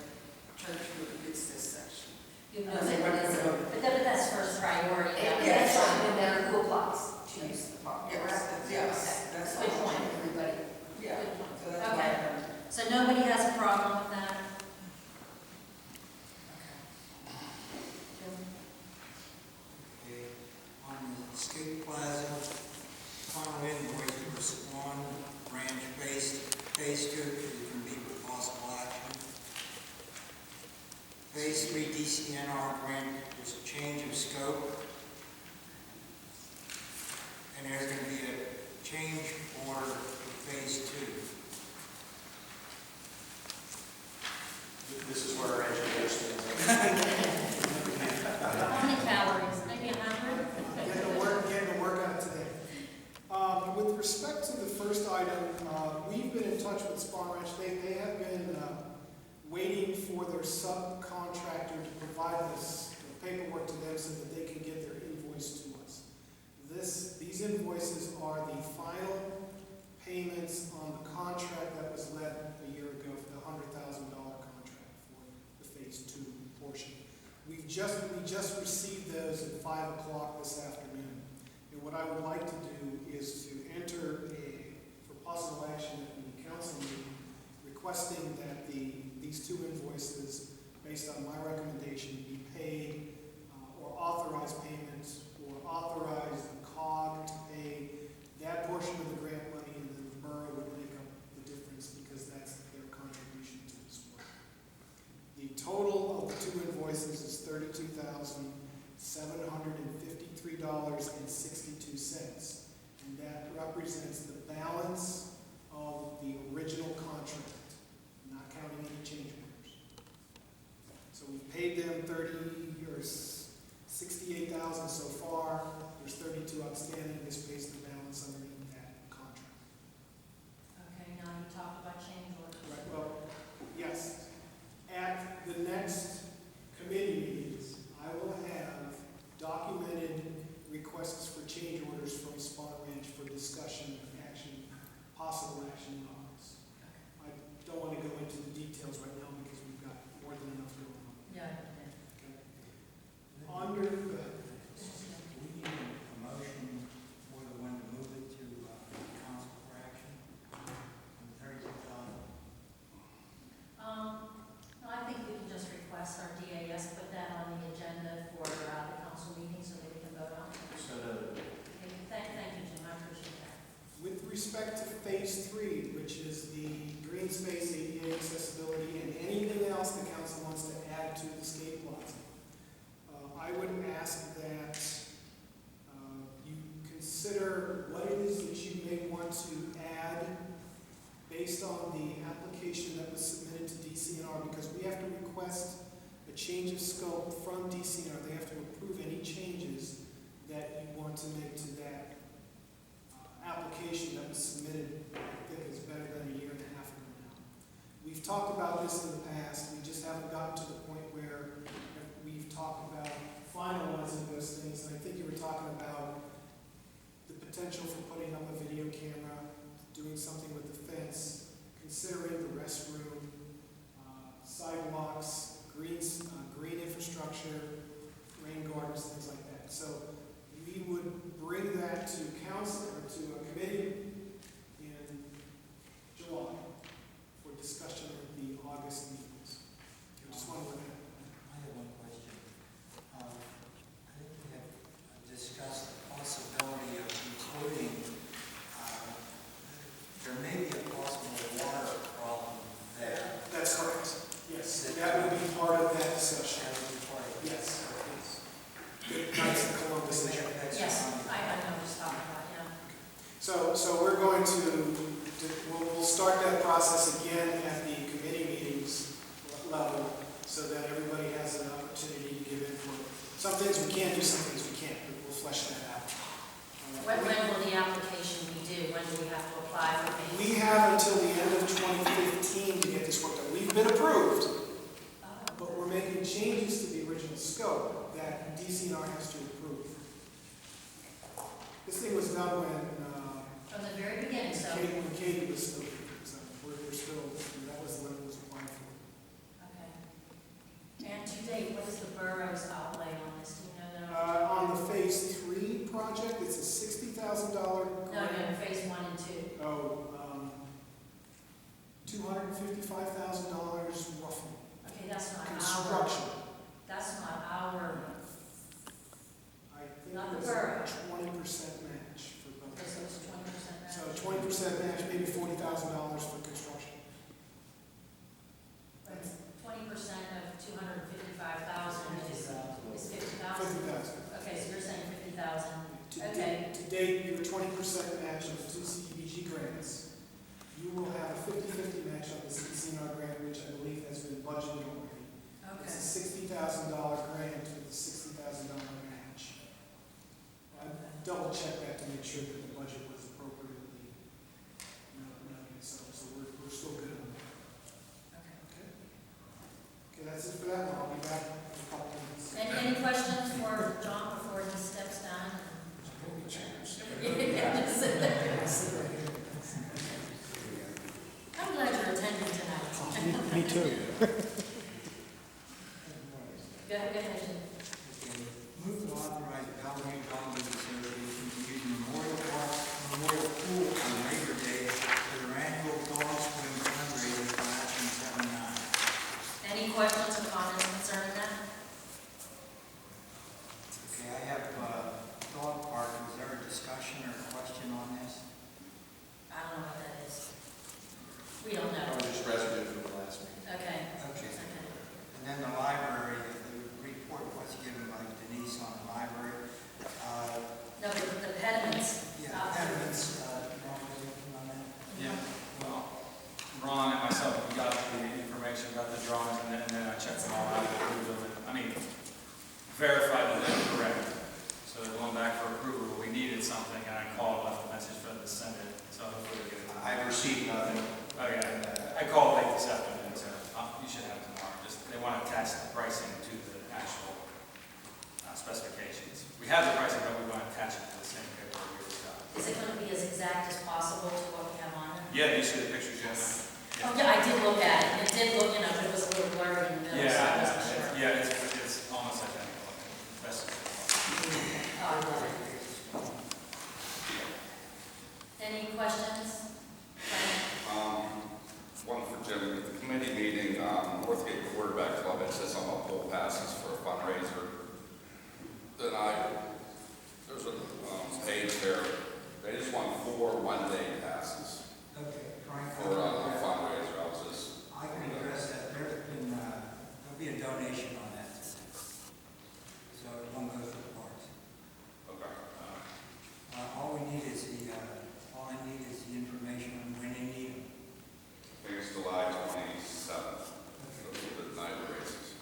church group gets this section. But that's first priority. That's right, no matter who applies to use the park. Yes, that's Good fine. point. Everybody. Yeah, so that's Okay. fine. So nobody has a problem with that? Okay, on the skate plaza, final invoice for Swan Ranch Phase 2 can be for possible action. Phase 3 DCNR grant is a change of scope. And there's going to be a change order for Phase 2. This is where our engineers stand. How many calories? Maybe 100? Getting the work out today. With respect to the first item, we've been in touch with Spawn Ranch. They have been waiting for their subcontractor to provide this paperwork to them so that they can get their invoice to us. These invoices are the final payments on the contract that was let a year ago for the $100,000 contract for the Phase 2 portion. We just received those at 5 o'clock this afternoon. And what I would like to do is to enter for possible action at the council meeting, requesting that these two invoices, based on my recommendation, be paid or authorize payments or authorize the COG to pay that portion of the grant money, and then the borough would make up the difference because that's their contribution to this work. The total of the two invoices is $32,753.62, and that represents the balance of the original contract, not counting any change orders. So we paid them 68,000 so far. There's 32 outstanding. This pays the balance underneath that contract. Okay, now you talked about change orders. Right. Well, yes. At the next committee meetings, I will have documented requests for change orders from Spawn Ranch for discussion and action, possible action in August. I don't want to go into the details right now because we've got more than enough going on. Yeah. Okay. Under the We need a motion for the one to move it to council for action. No, I think we can just request our DAS, put that on the agenda for the council meeting so that we can vote on it. So Okay, thank you, Jim, I appreciate that. With respect to Phase 3, which is the green space, ADA accessibility, and anything else the council wants to add to the skate plaza, I would ask that you consider what it is that you may want to add based on the application that was submitted to DCNR, because we have to request a change of scope from DCNR. They have to approve any changes that you want to make to that application that was submitted, I think it's better than a year and a half ago now. We've talked about this in the past. We just haven't gotten to the point where we've talked about finalizing those things. And I think you were talking about the potential for putting up a video camera, doing something with the fence, considering the restroom, sidewalks, green infrastructure, rain gardens, things like that. So we would bring that to council or to a committee in July for discussion at the August meetings. Just one more. I have one question. I think we have discussed the possibility of including, there may be a possible water problem there. That's correct. Yes, that would be part of that discussion. That would be part of it. Yes. Knights of Columbus. Yes, I know what you're talking about, yeah. So we're going going to, we'll start that process again at the committee meetings level so that everybody has an opportunity to give input. Some things we can do, some things we can't, but we'll flesh that out. When will the application be due? When do we have to apply for things? We have until the end of 2015 to get this work done. We've been approved, but we're making changes to the original scope that DCNR has to approve. This thing was done From the very beginning, so, when Katie was still here. So we're still, that was when it was applied for. okay. And to date, what is the borough's outlay on this? Do you know that? On the Phase 3 project, it's a $60,000 No, grant. no, phase 1 and 2. $255,000 roughly. Okay, that's not our, Construction. that's not our, I think Not it the was borough. 20% match for both. okay, so it's 20% match. So 20% match, maybe $40,000 for construction. But 20% of 255,000 is 50,000? 50,000. Okay, so you're saying 50,000. To Okay. To date, your 20% match of 2 CDBG grants. You will have a 50-50 match on the CCNR grant, which I believe has been budgeted already. It's a $60,000 grant with a $60,000 match. I double check that to make sure that the budget was appropriately noted, so we're still good on that. Okay. Okay, that's it for that one. I'll be back in a couple minutes. Any questions for John before he steps down? I'm glad you're attending tonight. Me too. Go ahead. Move to authorize Bellevue Development Association to use Memorial Park, Memorial Pool on Labor Day for their annual dog swim fundraiser for Action 79. Any questions or comments concerning that? Okay, I have dog park. Is there a discussion or question on this? I don't know what that is. We don't I know. was just resident from the last meeting. Okay. Okay. Okay. And then the library, the report was given by Denise on the library. No, but the pediments. Yeah, evidence, Ron, was anything on that? Yeah, well, Ron and myself, we got the information, got the drawings, and then I checked them all out, approved them, and, I mean, verified that they were correct. So they're going back for approval. We needed something, and I called, left a message for them to send it, so hopefully we'll get it. I received nothing. Oh, yeah, I called late this afternoon, so you should have it tomorrow. Just, they want to attach the pricing to the actual specifications. We have the pricing, but we want to attach it to the same paperwork we just got. Is it going to be as exact as possible to what we have on it? Yeah, you see the pictures, yeah. Oh, yeah, I did look at it. It did look, but it was a little blurry in the middle, so I wasn't sure. Yeah, it's almost identical. Best. Any questions? One for Jim. At the committee meeting, Northgate Quarterback Club, it says on the poll passes for a fundraiser. Then there's a page there. They just want 4 one-day passes Okay, Frank. for a fundraiser. I was just. I can address that. There's been, there'll be a donation on that. So it won't go to the parks. Okay. All we need is all I need is the information on when they need them. I think it's July 27th. Those are the night races.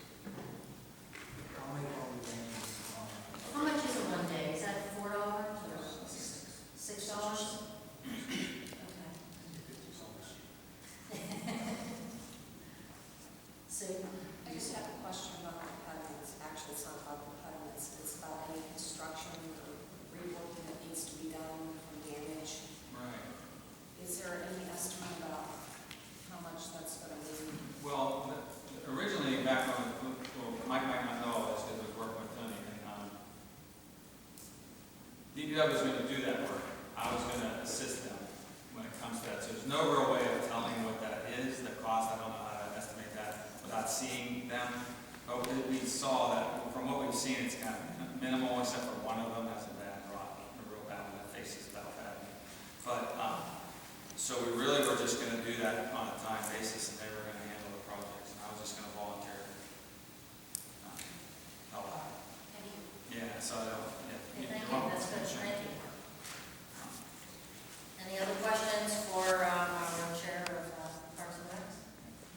I'll make all the arrangements tomorrow. How much is it one day? Is that $4 or $6? Okay. Sue? I just have a question about the pediments. Actually, it's not about the pediments. It's about any construction or rework that needs to be done from damage. Right. Is there any estimate about how much that's going to be? Well, originally, back on, well, Mike might not know all this because he was working with Tony, and DPW was going to do that work. I was going to assist them when it comes to that. So there's no real way of telling what that is, the cost. I don't know how to estimate that without seeing them. But we saw that, from what we've seen, it's kind of minimal, except for one of them has a bad rock, a real bad one that faces about that. But, so we really were just going to do that on a time basis, and they were going to handle the projects, and I was just going to volunteer. Help out. Thank you. Yeah, so I don't, yeah. Okay, thank you. That's good. Thank you. And Any other questions for our chair of Parks and Rec?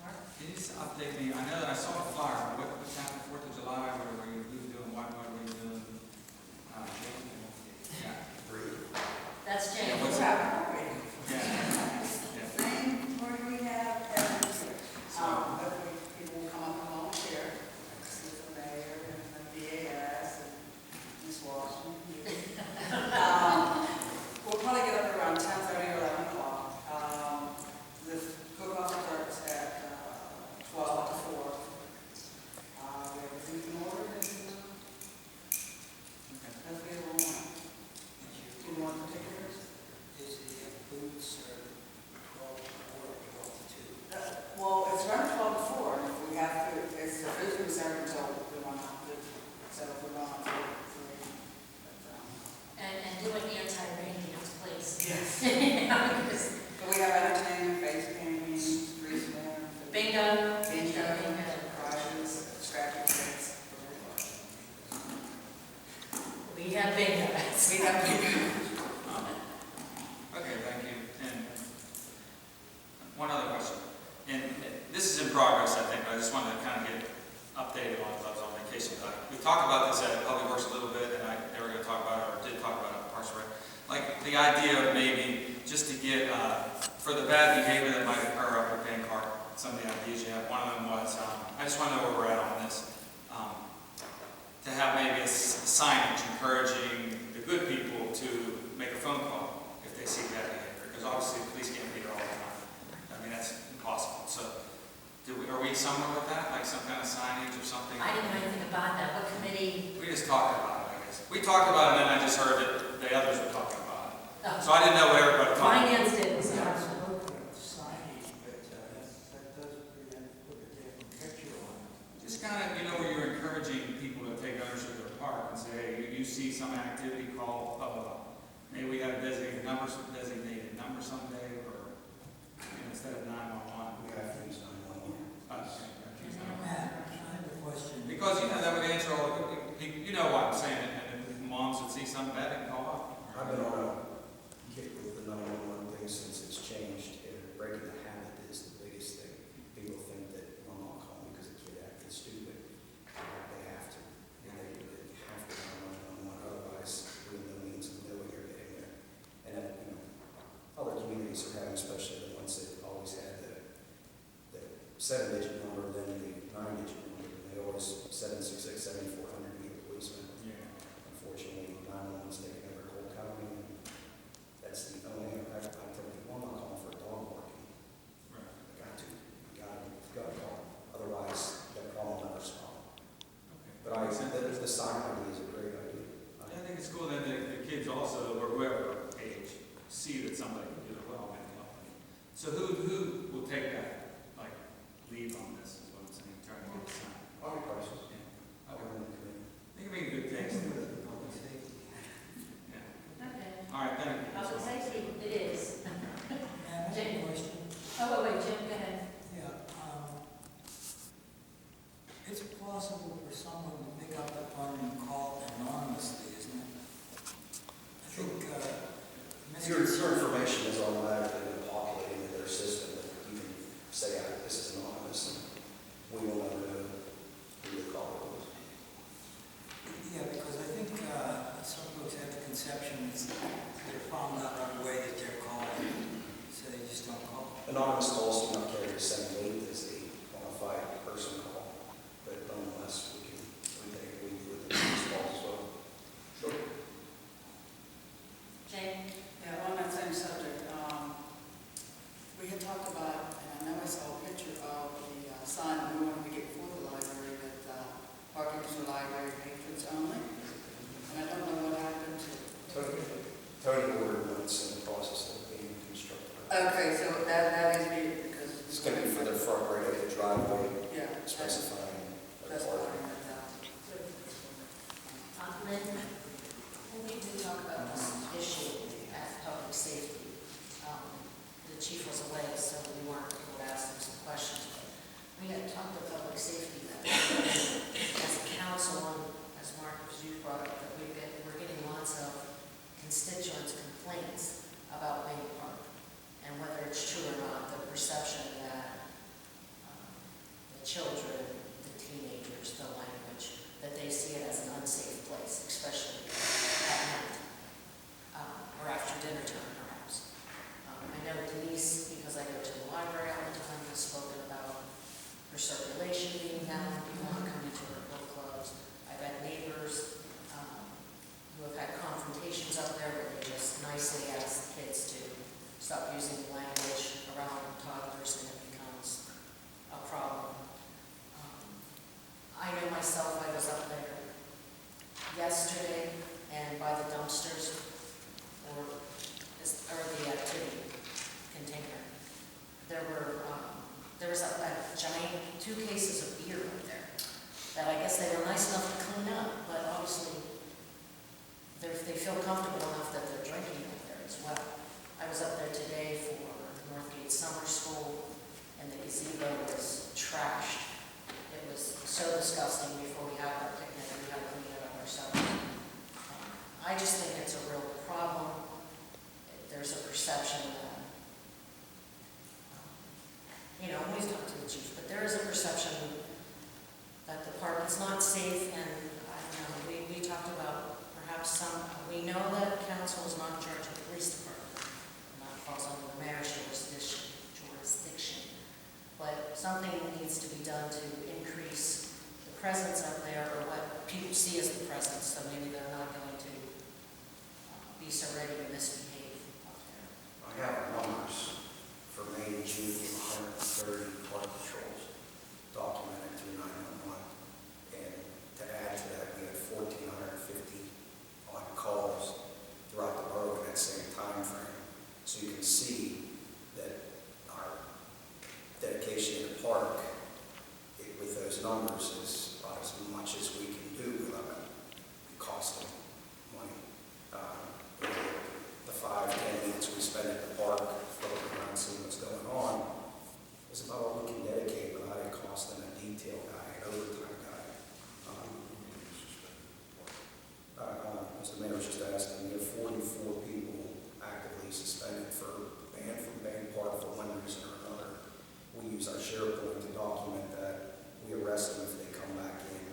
Mark? Can you just update me? I know that I saw a flyer. What's happening 4th of July? What were you doing? What were you doing? Yeah. That's Yeah, James. what's Yeah. Yeah. What do we have every year? So, People will come up and volunteer, with the mayor and the BAS and Ms. Washington. We'll probably get up around 10:30 or 11 o'clock. The cook-off starts at 12 to 4. We have everything in order and that's the whole one. Do you want particulars? Is the food served 12 to 4 or 12 to 2? Well, it's around 12 to 4. If we have to, it's the food we serve until we want to, so if we want to. And do an anti-rain dance, please. Yes. Because But we have entertainment, face painting, street smear. bingo. Bingo, prizes, scratching tickets. We have bingo. We have bingo. okay, thank you. And one other question. And this is in progress, I think, but I just wanted to kind of get updated on those on vacation. We talked about this at Public Works a little bit, and they were going to talk about it, or did talk about it at Parks and Rec. Like the idea of maybe just to get, for the bad behavior that might occur up at Bayne Park, some of the ideas you have. One of them was, I just want to know where we're at on this. To have maybe a signage encouraging the good people to make a phone call if they see bad behavior. Because obviously the police can't be there all the time. I mean, that's impossible. So are we somewhere with that? Like some kind of signage or something? I didn't know anything about that. What committee? We just talked about it, I guess. We talked about it, and then I just heard that the others were talking about it. Oh. So I didn't know what everybody thought. Finance did. Signage, but that does prevent putting a different picture on it. Just kind of, where you're encouraging people to take ownership of their park and say, hey, you see some activity, call, blah, blah, blah. Maybe we have a designated number someday, or instead of 911. We have to use 911. Okay. Matt, I have a question. Because, that would answer all the, you know what I'm saying, and if moms would see something bad, they can call up. I've been on a kick with the 911 thing since it's changed. Breaking the habit is the biggest thing. People think that I'm not calling because a kid acted stupid. They have to. They have to call 911, otherwise we have no means of knowing you're getting there. And other communities are having, especially the ones that always had the 7-digit number, then the 9-digit number. They always 766, 7400 need a policeman. Yeah. Unfortunately, 911's taking over Cole County, and that's the only, I tell people, I'm not calling for a dog barking. Right. You got to call. Otherwise, that problem will never solve. Okay. But the sign idea is a great idea. I think it's cool that the kids also, or whoever age, see that somebody can do it well and help them. So who will take that, like, lead on this, is what I'm saying, trying to get the sign? I'll be cautious. Yeah. I'll Okay. run the committee. I think it'd be a good taste. Public safety. Yeah. Okay. All right, thank you. Public safety, it is. Matt, I have a question. Oh, wait, Jim, go ahead. Yeah, it's possible for someone to pick up the phone and call anonymously, isn't it? I think, Your information is automatically populating in their system that you can say, this is anonymous, and we will never know who the caller was. Yeah, because I think some folks have the conception that they're found out right away that they're calling, so they just don't call. Anonymous calls do not carry the same weight as the qualified person call, but nonetheless, we take it with the anonymous calls as well. Sure. Jane? Yeah, on that same subject, we had talked about, and I know I saw a picture of the sign that we wanted to get before the library, that parking is for library patrons only. And I don't know what happened to it. Tony ordered notes in the process of being constructed. Okay, so that is needed because. It's going to be for their front right of the driveway, Yeah. specifying the That's parking. Lynn? When we do talk about this issue at public safety, the chief was away, so we weren't able to ask him some questions. But we had talked to public safety that as a council, as Mark, as you brought up, that we're getting lots of constituents' complaints about Bayne Park. there was a giant, 2 cases of beer up there that I guess they were nice enough to clean up, but obviously they feel comfortable enough that they're drinking up there as well. I was up there today for Northgate Summer School, and the gazebo was trashed. It was so disgusting before we had our picnic, we had to clean it up ourselves. I just think it's a real problem. There's a perception that, we've talked to the chief, but there is a perception that the park is not safe, and I don't know, we talked about perhaps we know that council is not in charge of the police department, and that falls under the mayor's jurisdiction. But something needs to be done to increase the presence up there, or what people see as the presence, so maybe they're not going to be so ready to misbehave up there. I have numbers for May and June, 130 park patrols documented through 911. And to add to that, we had 1,450 on calls throughout the borough in that same time frame. So you can see that our dedication to the park with those numbers is about as much as we can do without it costing money. The 5-10 minutes we spend at the park floating around seeing what's going on is about all we can dedicate without it costing a detail guy, an overtime guy. As the mayor was just asking, we have 44 people actively suspended banned from Bayne Park for one reason or another. We use our SharePoint to document that. We arrest them if they come back in.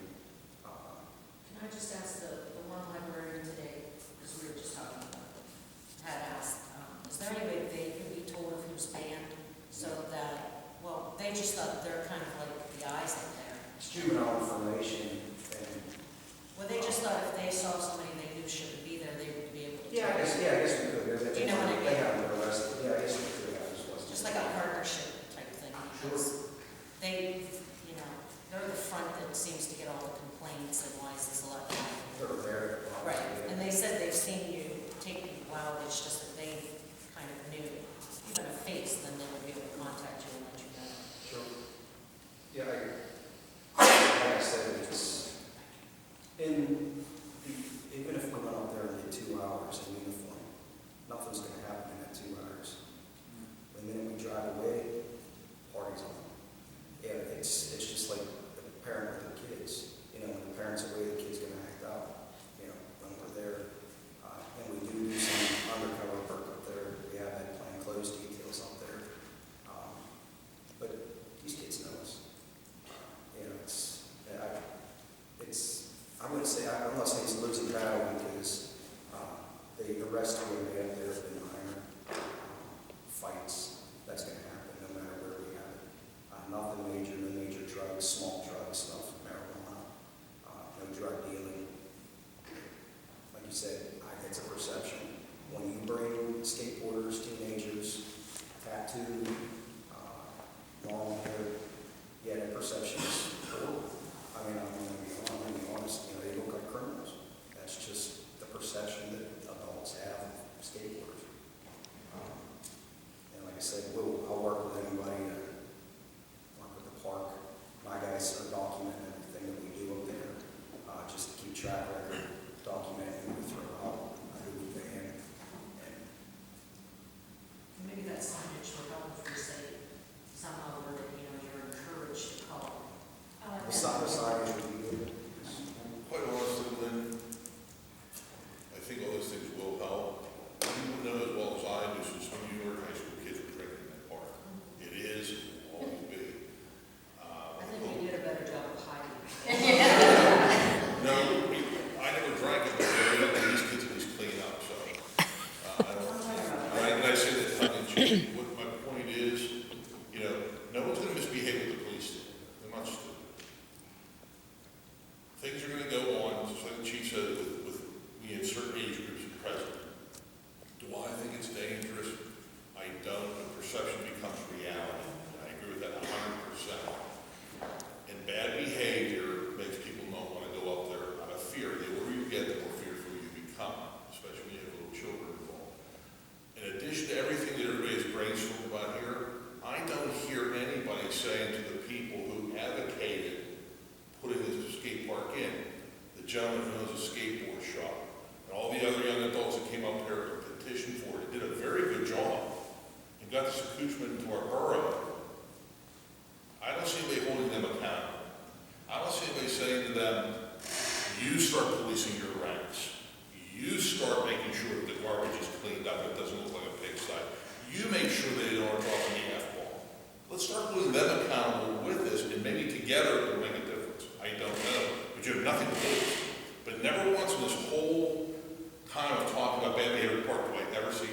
Can I just ask the one librarian today, because we were just talking about it, had asked, is there any way they could be told if he was banned, so that, well, they just thought they're kind of like the eyes up there. It's juvenile information. And, well, they just thought if they saw somebody they knew shouldn't be there, they would be able to. I guess we could. Do you know what I mean? They haven't been arrested. Yeah, I guess we could have. Just like a partnership type thing. Sure. They, they're the front that seems to get all the complaints and why is this elected. They're there. Right, and they said they've seen you take people out, it's just that they kind of knew, even a face, then they would be able to contact you and let you know. Sure. Yeah, like I said, it's even if we went up there and did 2 hours in uniform, nothing's going to happen in that 2 hours. The minute we drive away, party's on. Yeah, it's just like the parent with the kids. When the parent's away, the kid's going to act out. When we're there, and we do some undercover work up there. We have had plainclothes details up there. But these kids know us. I wouldn't say, I'm not saying it's a losing battle because the rest of them up there have been minor fights. That's going to happen no matter where we have it. Nothing major, no major drugs, small drugs, stuff, marijuana, no drug dealing. Like you said, it's a perception. When you bring skateboarders, teenagers, tattooed, long hair, the perception is horrible. I'm going to be honest, they look like criminals. That's just the perception that adults have of skateboarders. And like I said, I'll work with anybody to work with the park. My guys are documenting everything that we do up there, just to keep track record, documenting who we throw out, who we ban. Maybe that signage will help got this accoutrement into our borough, I don't see anybody holding them accountable. I don't see anybody saying to them, you start policing your ranks. You start making sure that the garbage is cleaned up, it doesn't look like a pigsty. You make sure they don't drop any F-ball. Let's start holding them accountable with this, and maybe together it'll make a difference. I don't know, but you have nothing to lose. But never once in this whole time of talking about bad behavior at Park do I ever see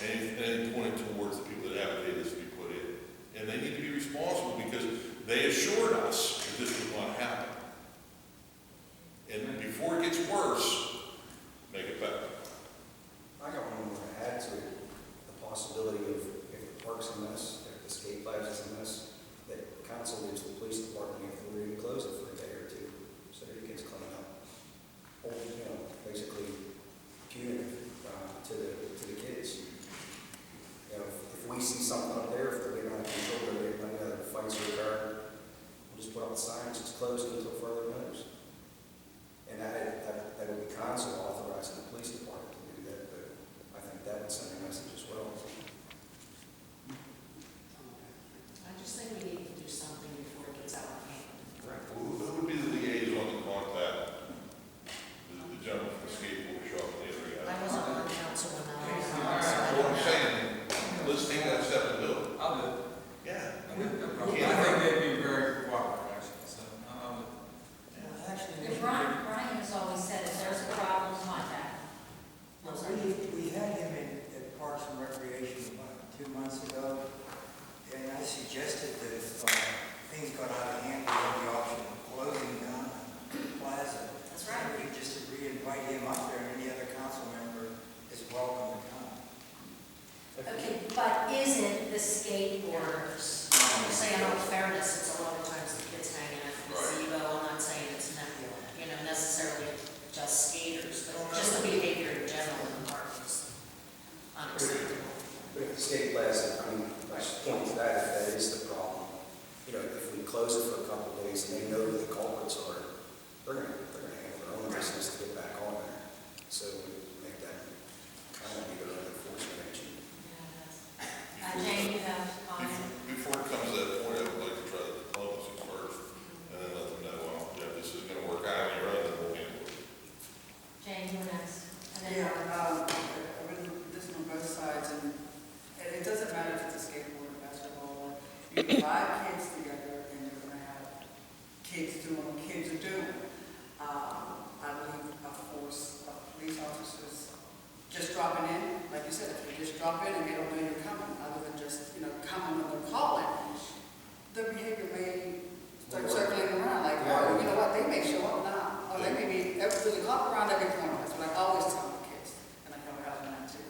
anything pointed towards the people that advocate this to be put in. And they need to be responsible because they assured us that this would not happen. And before it gets worse, make it better. I got one more to add to it. The possibility of, if the park's a mess, if the skate plaza is a mess, that council gives the police department the authority to close it for a day or two, so that it gets cleaned up. Or, you know, basically punitive to the kids. You know, if we see something up there, if they're getting out of control, or they're getting out of fights or occur, we'll just put up the signs, it's closed until further notice. And that would be council authorizing the police department to do that, but I think that would send a message as well. I just think we need to do something before it gets out of hand. Right. Who would be the liaison to contact the gentleman from the skateboard shop and the other guy? I wasn't on council when that was All on. right, so what I'm saying, let's take that step and do it. I'll do it. Yeah. I think they'd be very cooperative, actually, so, If Brian has always said, if there's a problem, contact. I'm sorry. We had him at Parks and Recreation about 2 months ago, and I suggested that if things got out of hand, we had the option of closing down the plaza. That's right. We could just re-invite him up there, and any other council member is welcome to come. Okay, but isn't the skateboarders, I'm saying in all fairness, it's a lot of times the kids hanging out in the gazebo, I'm not saying it's not, you know, necessarily just skaters, but just the behavior in general in the park is unacceptable. But if the skate plaza, I mean, I should point to that, if that is the problem, you know, if we close it for a couple of days and they know who the culprits are, they're gonna handle their own business to get back on there. So we make that kind of be their own enforcement agent. Jane, you have a comment? Before it comes to that point, I would like to try the diplomacy first, and then let them know, well, yeah, this is gonna work out on your own, then we'll handle it. Jane, you're next. And then Yeah, I've been listening on both sides, and it doesn't matter if it's a skateboard or basketball. You buy kids together, and you're gonna have kids doing what kids are doing. I believe a force of police officers just dropping in, like you said, if you just drop in and they don't know you're coming, other than just, you know, coming when they're calling, the behavior may start circling around, like, oh, you know what, they may show up now, or they may be, there's a cop around every corner, that's what I always tell the kids, and I know how to not too.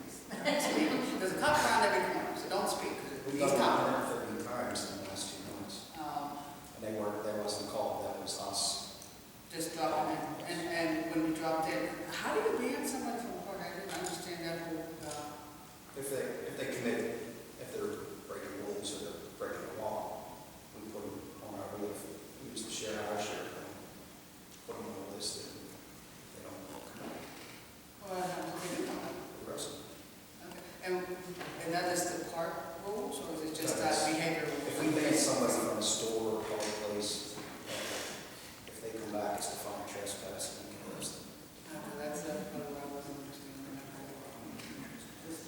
There's a cop around every corner, so don't speak, because We've he's done coming. 130 times in the last 2 months. And that wasn't called, that was us. Just drop them in, and when you dropped in, how do you ban somebody from a park? I didn't understand that whole, If they commit, if they're breaking rules or they're breaking the law, we put them on our list. We use the share, our share, put them on the list, and they don't come out. well, they do come out. The rest of them. And that is the park rules, or is it just that behavior? If we ban somebody from a store or public place, if they come back, it's defined trespass, and we can arrest them. That's what I wasn't understanding.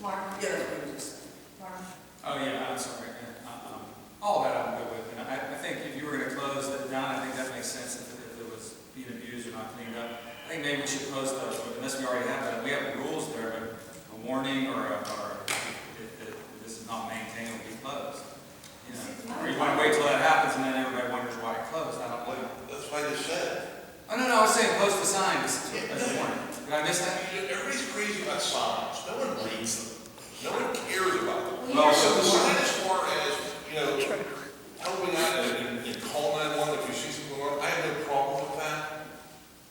Mark? Yeah, that's what you just said. Mark? Oh, yeah, I'm sorry. All that I'm good with. And I think if you were gonna close it down, I think that makes sense if it was being abused or not cleaned up. I think maybe we should post those, unless we already have that. We have rules there, but a warning or if this is not maintained, it'll be closed. You know, or you wanna wait till that happens and then everybody wonders why it closed. I don't know. That's what I just said. Oh, no, I was saying post the signs as a warning. Did I miss that? Everybody's crazy about signs. No one reads them. No one cares about them. Well, So the sign as far as, you know, helping out and calling 911 if you see something going on, I have no problem with that.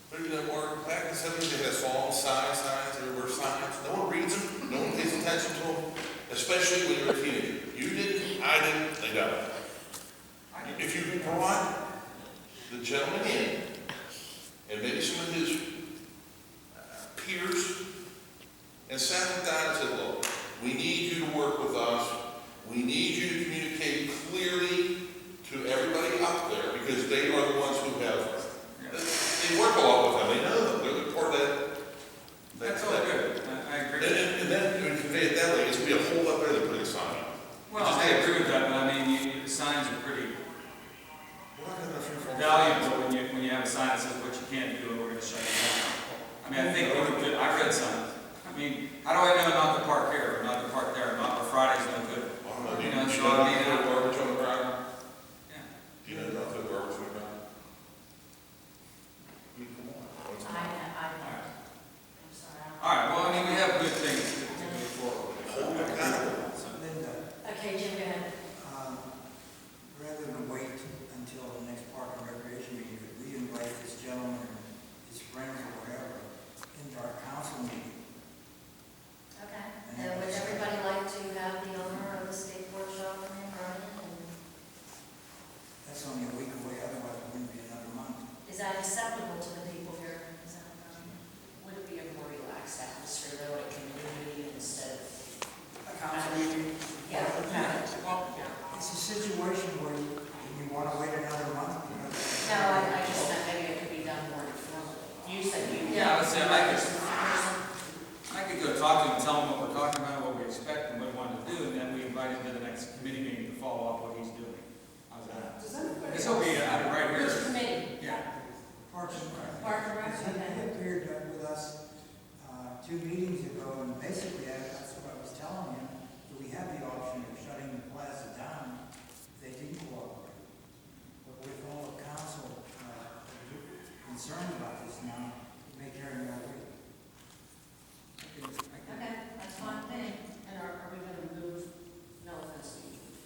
But, you know, back in the 70s, they had songs, signs, there were signs. No one reads them. No one pays attention to them, especially when you're a teenager. You didn't, I didn't, they don't. If you brought the gentleman in, and maybe some of his peers, and sat him down and said, look, we need you to work with us. We need you to communicate clearly to everybody out there, because they are the ones who have, they work a lot with them, they know them, they're part of that. That's all good, I agree. And then, when you convey it that way, it's gonna be a whole lot better than putting a sign up. Well, I agree with that, but I mean, the signs are pretty valuable when you have a sign that says what you can't do and we're gonna shut it down. I mean, I think we're good, I've read signs. I mean, how do I know not to park here, or not to park there, or not, or Friday's no good? You know, so I mean, Garbage on the ground? yeah. Do you know not to put garbage on the ground? I mean, come on. What's the matter? I'm sorry. All right, well, I mean, we have good things to move forward. Hold it accountable. Linda, Okay, Jim, go ahead. rather than wait until the next park and recreation meeting, could we invite this gentleman or his friends or whatever into our council meeting? Okay. Would everybody like to have the owner of the skateboard shop in Vernon? And That's only a week away, otherwise it wouldn't be another month. is that acceptable to the people here? Is that, Would it be a more relaxed atmosphere though at a community meeting instead of? A council meeting. Yeah. Well, it's a situation where you want to wait another month because. No, I just meant maybe it could be done more informally. You said you. Yeah, I would say I could go talk to him, tell him what we're talking about, what we expect, and what we want to do, and then we invite him to the next committee meeting to follow up what he's doing. How's that? Does anybody? This will be right here. which committee? Yeah. Parks and Rec. Park and Rec, He okay. appeared with us 2 meetings ago, and basically that's what I was telling him, that we have the option of shutting the plaza down if they didn't cooperate. But with all the council concerned about this now, it may carry more weight. Okay, that's fine with me. And are we going to move, no offense,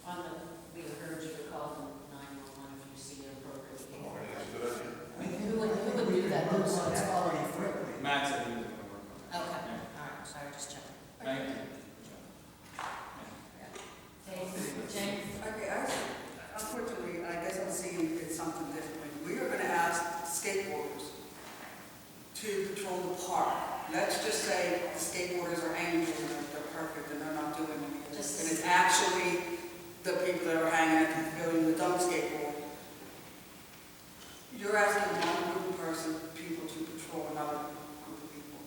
on the, we urge you to call them 911 if you see it appropriate. I mean, who would do that? Those ones following through. Matt said he was going to work on Okay, all right, sorry, just checking. it. Thank you. Dave, Jane? Okay, unfortunately, I guess I'm seeing it something differently. We are gonna ask skateboarders to patrol the park. Let's just say the skateboarders are angels and they're perfect and they're not doing anything. And it's actually the people that are hanging at the pavilion that don't skateboard. You're asking one group of people to patrol another group of people.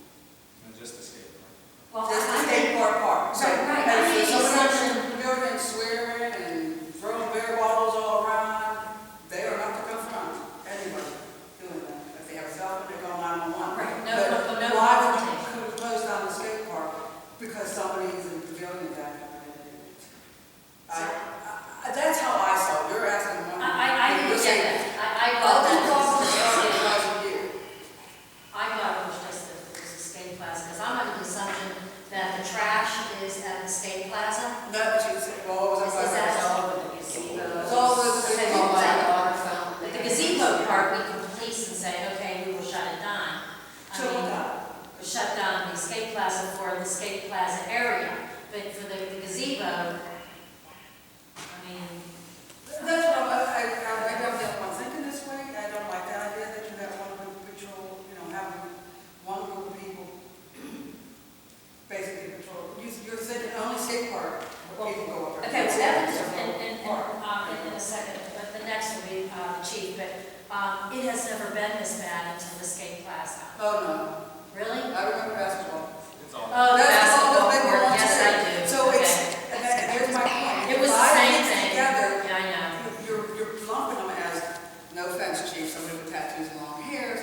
And just a skate park. Well, Just the I skateboard park. So, Right, hey, I think so it's someone such in the pavilion swearing and throwing beer bottles all around, they are not to confront anybody doing that. If they have a cell phone, they call 911. Right, no, But no why would confrontation. you close down the skate park because somebody's in the pavilion that that's how I saw it. You're asking one. I you're didn't saying, get that. I all got the that. problems are you. I thought it was just that it was a skate plaza, because I'm under the assumption that the trash is at the skate plaza. No, she said, well, what was Is that? that all over the gazebo. It's all over the Okay, gazebo. well, that- Water fountain. The gazebo part, we can police and say, okay, we will shut it down. So Shut down the skate plaza for the skate plaza area, but for the gazebo, I mean, That's what I don't know if I'm thinking this way. I don't like that idea that you have one group patrol, having one group of people basically patrol. You're thinking only skate park, where people go up there. okay, well, that was, in a second, but the next will be the chief, but it has never been this bad until the skate plaza. Oh, Really? no. I remember basketball. It's all. Oh, the basketball That's all court, the big yes, ones I there. do. So Okay. and here's my point. It was the Five same kids thing. together, Yeah, I know. you're lumping them as, no offense, chief, somebody with tattoos and long hairs.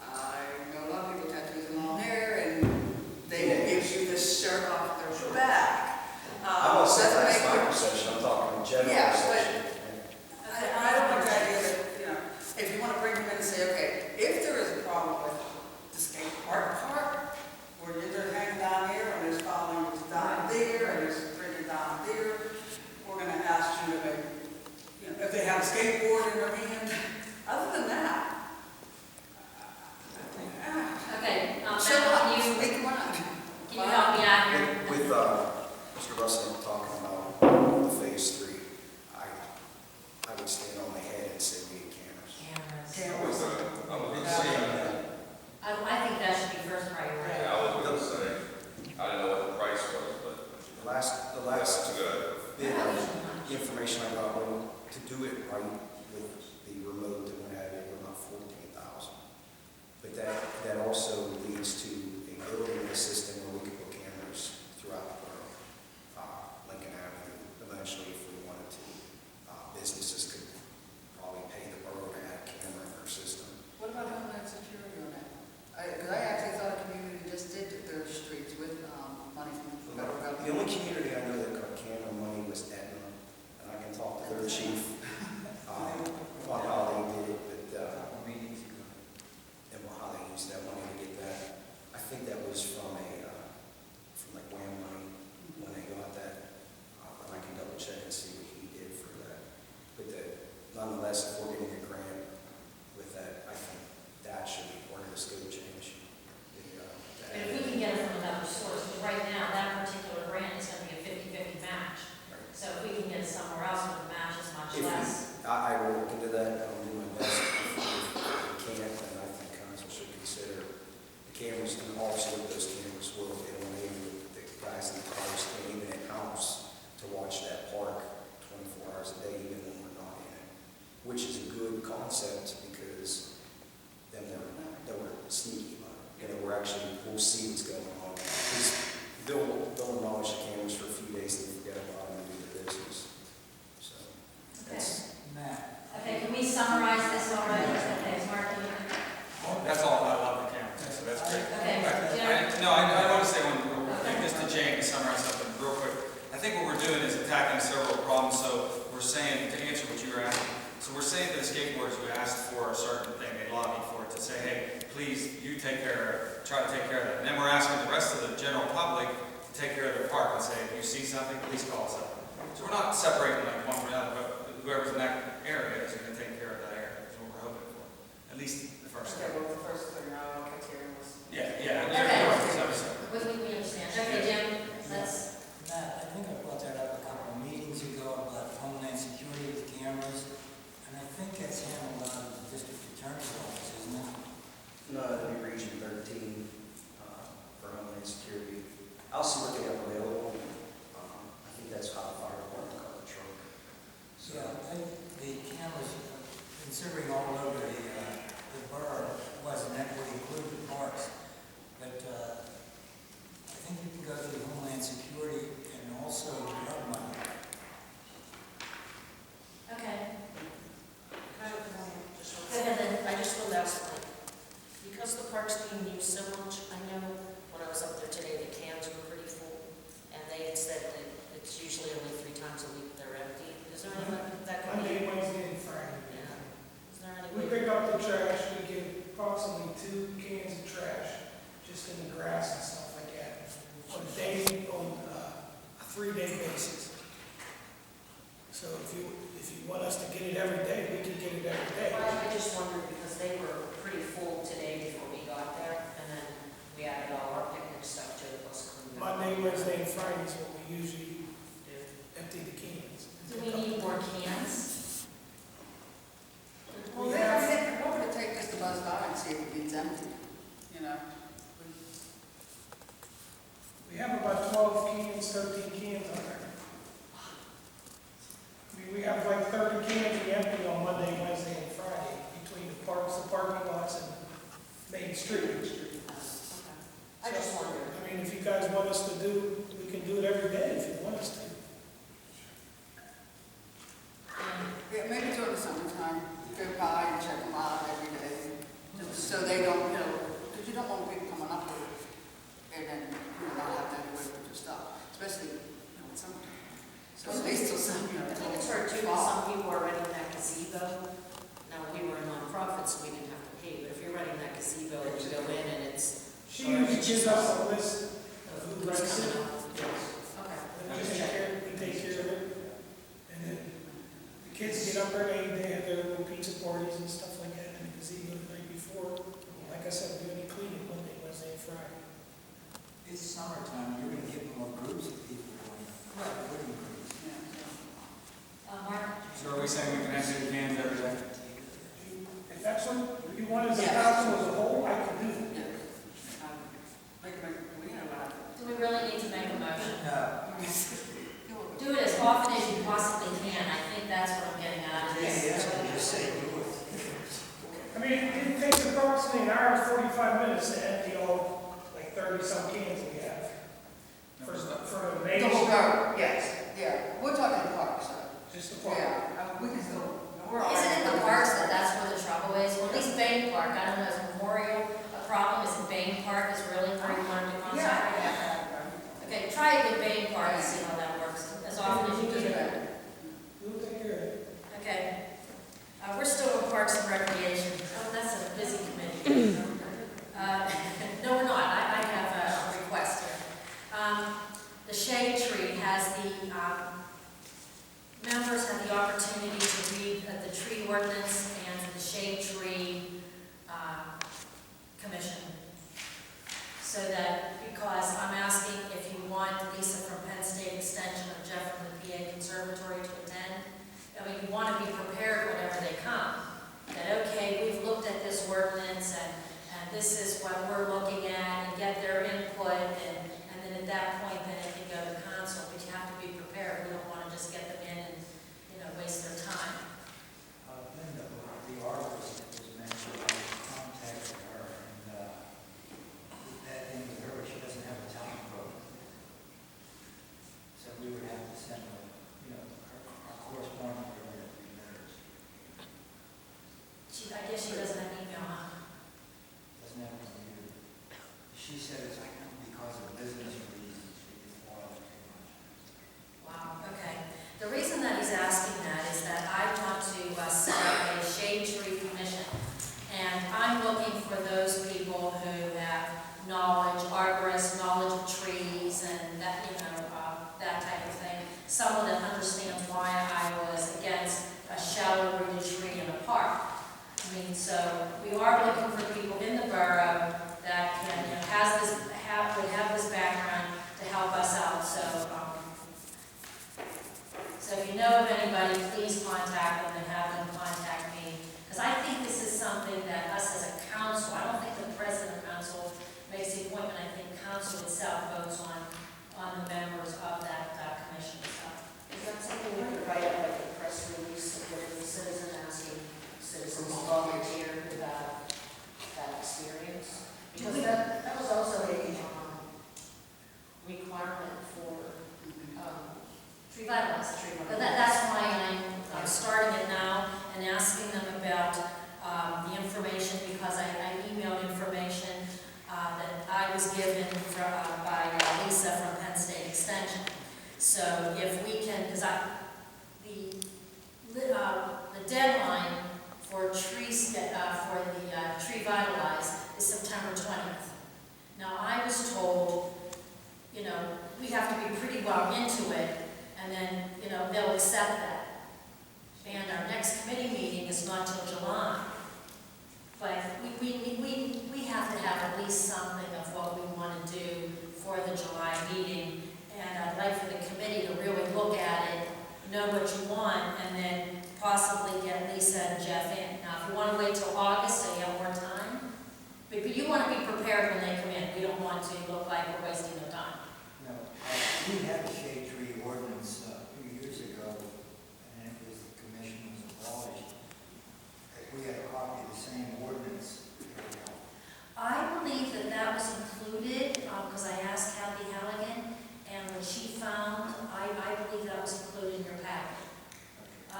I know a lot of people with tattoos and long hair, and they will give you this shirt off their back. I'm not saying Doesn't that's make my you- perception, I'm talking in general Yeah, perception. I don't like the idea that, if you want to bring them in and say, okay, if there is a problem with the skate park, where they're hanging down here, and there's following down there, and there's drinking down there, we're going to ask you to make, if they have a skateboard in their hand. Other than that, Okay, shut Matt, up, can you help me out here? With Mr. Russell talking about the phase 3, I would stand on my head and say we need cameras. I think that should be first priority. Yeah, I was gonna say, I didn't know what the price was, but The last that's good. bid information I got, well, to do it right with the remote and what have you, we're about 14,000. But that also leads to a building system where we could put cameras throughout the borough, Lincoln Avenue, eventually if we wanted to. Businesses could probably pay the borough to have a camera in their system. What about Homeland Security on that? Because I actually thought a community just did their streets with money from the federal government. The only community I know that got camera money was Etna, and I can talk to their chief on how they did it, but and how they used that money to get that. I think that was from like WAM money when they got that. And I can double check and see what he did for that. But nonetheless, if we're getting a grant with that, I think that should be part of the scope change. But if we can get it from another source, because right now, that particular grant is going to be a 50-50 match. So if we can get it somewhere else where the match is much less. I will look into that. I'll do my best. If we can't, then I think council should consider the cameras, and also those cameras will enable the guys in the cars and even in-house to watch that park 24 hours a day, even when we're not in it, which is a good concept because then they're sneaky about it. We'll see what's going on. They'll demolish the cameras for a few days and forget about them and do their business. So that's. Okay, can we summarize this already? Okay, Mark, can you? That's all, I love the camera, so that's great. Okay, Jim? I want to say one real quick thing, just to Jane, to summarize something real quick. I think what we're doing is attacking several problems, so we're saying, to answer what you were asking, so we're saying to the skateboarders who asked for a certain thing, they lobbied for it, to say, hey, please, you take care of, try to take care of that. And then we're asking the rest of the general public to take care of their park and say, if you see something, please call us up. So we're not separating like one from the other, but whoever's in that area is going to take care of that area, is what we're hoping for. At least the first Okay, step. well, the first thing, criteria was. Yeah. We understand. Okay, Jim, let's, Matt, I think I brought that up a couple of meetings ago about Homeland Security with cameras, and I think that's handled out of the district attorney's office, isn't it? No, that'd be Region 13 for Homeland Security. I'll see what they have available. I think that's how the fire department got the truck. So, Yeah, the cameras, considering all over the borough, wasn't that would include the parks, but I think you can go to the Homeland Security and also drug money. okay. Go ahead, then. I just will ask, because the park's being used so much, I know when I was up there today, the cans were pretty full, and they had said that it's usually only 3 times a week they're empty. Is there any way that could Monday, be? Wednesday, and Friday. Yeah. Is there any We way? pick up the trash, we get approximately 2 cans of trash, just in the grass and stuff like that, on a daily, on a 3-day basis. So if you want us to get it every day, we can get it every day. I just wondered, because they were pretty full today before we got there, and then we added all our picnic stuff to it, was cleaned up. Monday, Wednesday, and Friday is when we usually empty the cans. Do we need more cans? Well, yeah, what would it take just to buzz by and see if it gets empty, you know? We have about 12 cans, 13 cans on there. I mean, we have like 30 cans we empty on Monday, Wednesday, and Friday between the parks, the parking lots, and Main Street. I just wondered. I mean, if you guys want us to do, we can do it every day if you want us to. Yeah, maybe during the summertime, go by and check them out every day, so they don't, because you don't want people coming up with it, and then, not have anywhere to put their stuff, especially, in summertime. So at least till some, I think it's hard too, because some people are renting that gazebo. Now, we were a nonprofit, so we didn't have to pay, but if you're renting that gazebo and you go in and it's. She usually gives us a list of who Who's rents it. coming up. Yes. Okay. And we take care of it. And then the kids get up early, they have their little pizza parties and stuff like that in the gazebo the night before. Like I said, we only clean it Monday, Wednesday, and Friday. It's summertime, you're gonna get more groups of people going. Right. Wedding groups. Mark? So are we saying we can empty the cans every day? If that's what you want as a council as a whole, I can do it. Do we really need to make a motion? No. Do it as often as you possibly can. I approximately an hour and 45 minutes to empty all, like 30-some cans we have. For the The Main whole Street, borough, yes, yeah, we're talking parks, just the park. yeah, we can still, we're all. Isn't it the parks that's where the trouble is? Well, at least Bayne Park, I don't know, is Memorial a problem? Is it Bayne Park is really where you want to do concentrate? Yeah. Okay, try it with Bayne Park and see how that works, as often as you do that. We'll take care of it. Okay. We're still in Parks and Recreation. Oh, that's a busy committee. No, we're not. I have a request here. The shade tree has the, members have the opportunity to read the tree ordinance and the shade tree commission. So that, because I'm asking if you want Lisa from Penn State Extension or Jeff from the PA Conservatory to attend. I mean, you want to be prepared whenever they come. That, okay, we've looked at this ordinance and this is what we're looking at, and get their input, and then at that point, then it can go to council, but you have to be prepared. We don't want to just get them in and, waste their time. Linda, the artist was mentioned, I contacted her, and that thing with her, she doesn't have a telephone. So we would have to send her, our correspondent would have to be letters. I guess she doesn't have email, huh? Doesn't have a computer. She said it's because of business reasons, she gets wild too much. Wow, okay. The reason that he's asking that is that I want to set up a shade tree commission. And I'm looking for those people who have knowledge, arborists, knowledge of trees, and that, that type of thing. Someone that understands why I was against a shallow rooted tree in a park. I mean, so we are looking for people in the borough that can, would have this background to help us out. So if you know of anybody, please contact them and have them contact me. Because I think this is something that us as a council, I don't think the president of council makes the appointment. I think council itself votes on the members of that commission. So, Is that something we could write up like a press release of the citizen asking citizens to volunteer about that experience? Because that was also a requirement for revitalize the tree. But that's why I'm starting it now and asking them about the information, because I emailed information that I was given by Lisa from Penn State Extension. So if we can, because the deadline for trees for the tree vitalize is September 20th. Now I was told, we have to be pretty well into it, and then they'll accept that. And our next committee meeting is not till July. But we have to have at least something of what we want to do for the July meeting. And I'd like for the committee to really look at it, know what you want, and then possibly get Lisa and Jeff in. Now, if you want to wait till August so you have more time, but you want to be prepared when they come in. We don't want to look like we're wasting their time. No, we had a shade tree ordinance a few years ago, and it was, the commission was abolished. If we had a copy of the same ordinance, I believe that was included, because I asked Kathy Halligan, and what she found, I believe that was included in your packet.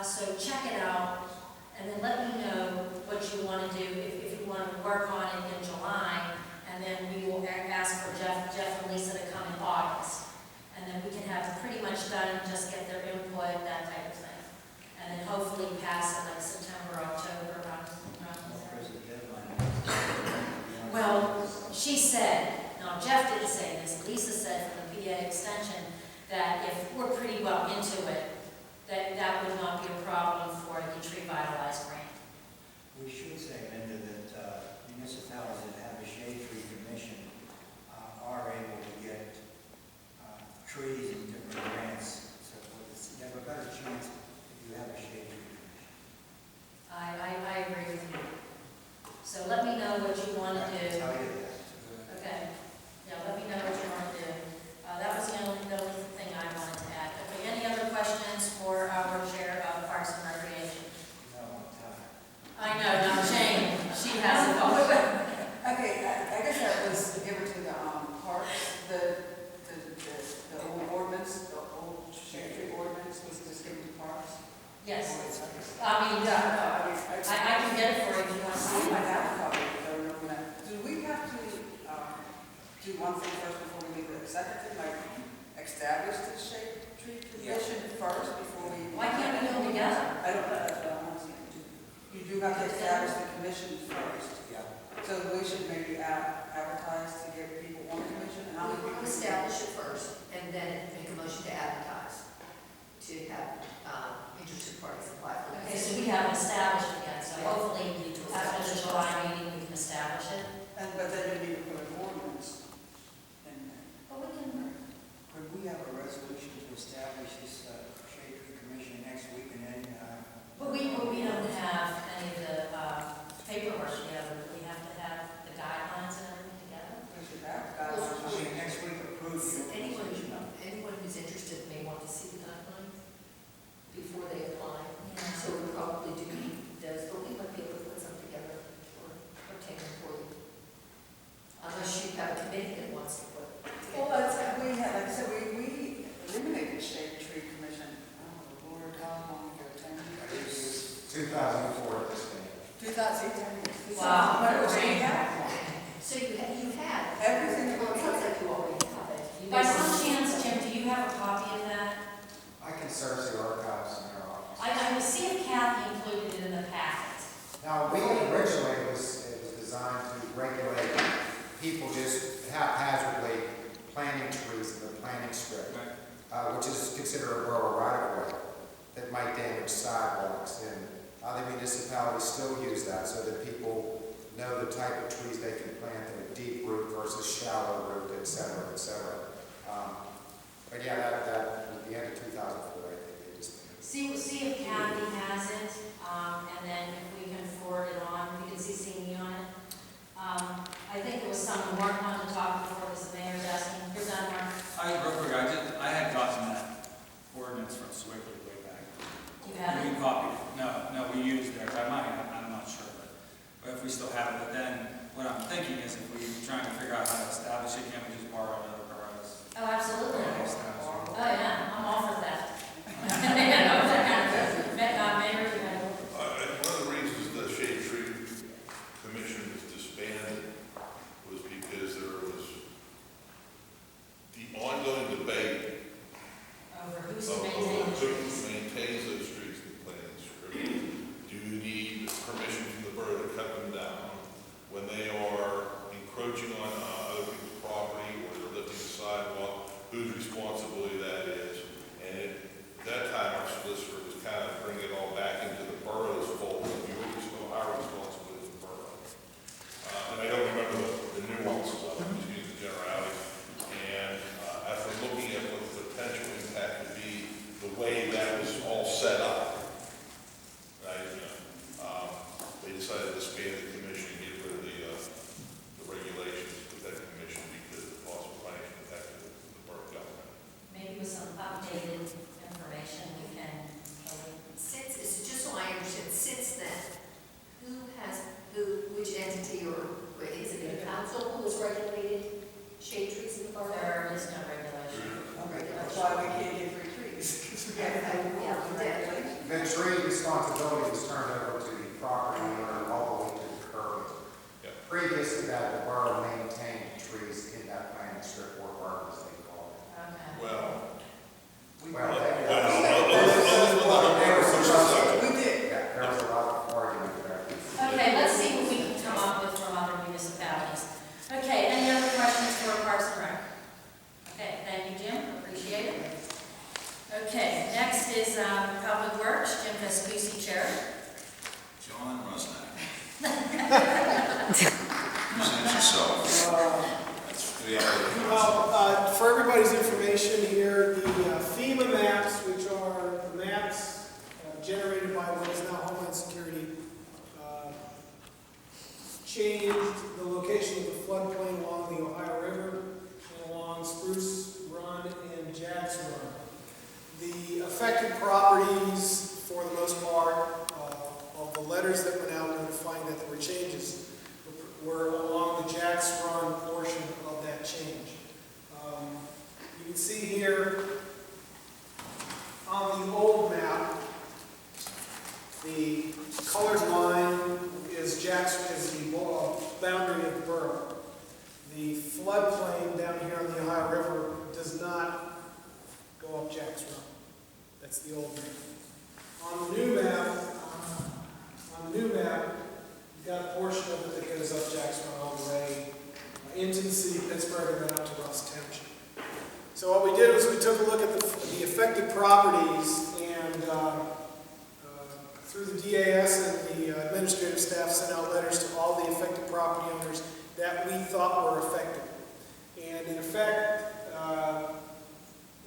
So check it out, and then let me know what you want to do, if you want to work on it in July, and then we will ask for Jeff and Lisa to come in August. And then we can have it pretty much done, just get their input, that type of thing. And then hopefully pass it like September, October, around there's a deadline. Well, she said, no, Jeff didn't say this, Lisa said from the PA Extension, that if we're pretty well into it, that would not be a problem for the Tree Vitalize grant. We should say, Linda, that municipalities that have a shade tree commission are able to get trees and different grants. So you have a better chance if you have a shade tree commission. I agree with you. So let me know what you want to do. Tell you that. Okay. Yeah, let me know what you want to do. That was the only thing I wanted to add. Okay, any other questions? Yes. Oh, it's okay. I mean, Yeah, no, I mean, I can get it for you if you want to see I it. might have a copy, but I don't know when do we have to, do one thing first before we leave the second thing, like establish the shade tree commission first before we? Why can't we do them together? I don't know, that's what I'm asking. You do have to establish the commission first. Yeah. So we should maybe advertise to get people on the commission, and how many We want people? to establish it first, and then make a motion to advertise, to have interested parties apply for it. Okay, so we haven't established it yet, so Yeah. hopefully after the July meeting, we can establish it. But then you need to put an ordinance in there. But we can, Could we have a resolution to establish this shade tree commission next week and then, but we don't have any of the paperwork together. We have to have the guidelines and everything together. We should have I guidelines. mean, next week approve the Anyone who's interested may want to see the guidelines before they apply. Yeah. So we probably do need those, but we might be able to put some together or take them for you. Unless you have a committee that wants to put. Well, we had, like I said, we eliminated shade tree commission. Oh, Lord, how long ago, 10 years? 2004 at this stage. 2010. Wow. But it was, we had So you had. everything that Well, we it sounds had. like you already have it. You By may- some chance, Jim, do you have a copy of that? I can search the archives in our office. I will see if Kathy included it in the packet. Now, originally, it was designed to regulate people just haphazardly planting trees in the planting strip, which is considered a borough right-of-way that might damage sidewalks. And other municipalities still use that so that people know the type of trees they can plant in a deep root versus shallow root, et cetera, et cetera. But yeah, that was the end of 2004, I think they just. See if Kathy has it, and then if we can forward it on, we can see me on it. I think it was someone Mark wanted to talk before, was the mayor's asking. You're done, Mark? Real quick, I had gotten that ordinance from Swigley way back. You have We it? copied it. No, we used theirs. I might, I'm not sure, but if we still have it, but then what I'm thinking is if we're trying to figure out how to establish it, can't we just borrow another borough's? Oh, absolutely. establishment? Oh, yeah, I'm all for that. Mayor, you have it? One of the reasons the Shade Tree Commission was disbanded was because there was the ongoing debate Over who's of maintaining the who trees. maintains those trees in the planting strip. Do you need permission from the borough to cut them down when they are encroaching on other people's property or they're lifting the sidewalk? Whose responsibility that is? And at that time, our solicitor was kind of bringing it all back into the borough's fold, our responsibility as the borough. And I don't remember the nuances of it, just use the generalities. And after looking at what the potential impact would be, the way that was all set up, right, they decided to disband the commission and get rid of the regulations with that commission because of the possible financial impact to the borough government. Maybe with some updated information, we can, Since, it's just so I understand, since then, which entity or, is it a council who has regulated shade trees in the borough? there is no regulation. That's why we can't get free trees, because we have to Yeah, we did. regulations. The tree responsibility was turned over to the property owner all the way to the curb. Yeah. Previous to that, the borough maintained trees in that planting strip or arbor, as they call it. Okay. Well, Well, We did. yeah, there was a lot of argument there. Okay, let's see what we can come up with from other municipalities. Okay, any other questions for Parks and Rec? Okay, thank you, Jim, appreciate it. Okay, next is Public Works, Jim Vespucci, Chair. John Rusnak. Present yourself. That's the other. Well, for everybody's information here, the FEMA maps, which are the maps generated by what is now Homeland Security, changed the location of the floodplain along the Ohio River and along Spruce Run and Jack's Run. The affected properties, for the most part, of the letters that went out notifying that there were changes, were along the Jack's Run portion of that change. You can see here on the old map, affected properties, and through the DAS and the administrative staff sent out letters to all the affected property owners that we thought were affected. And in effect,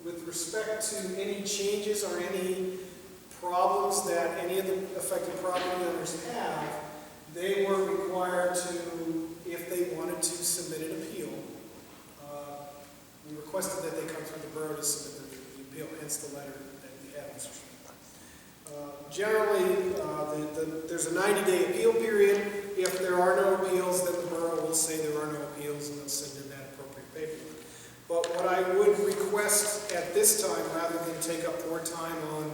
with respect to any changes or any problems that any of the affected property owners have, they were required to, if they wanted to submit an appeal, we requested that they come through the borough to submit the appeal, hence the letter that we have, Mr. Smith. Generally, there's a 90-day appeal period. If there are no appeals, then the borough will say there are no appeals and they'll send in that appropriate paperwork. But what I would request at this time, rather than take up more time on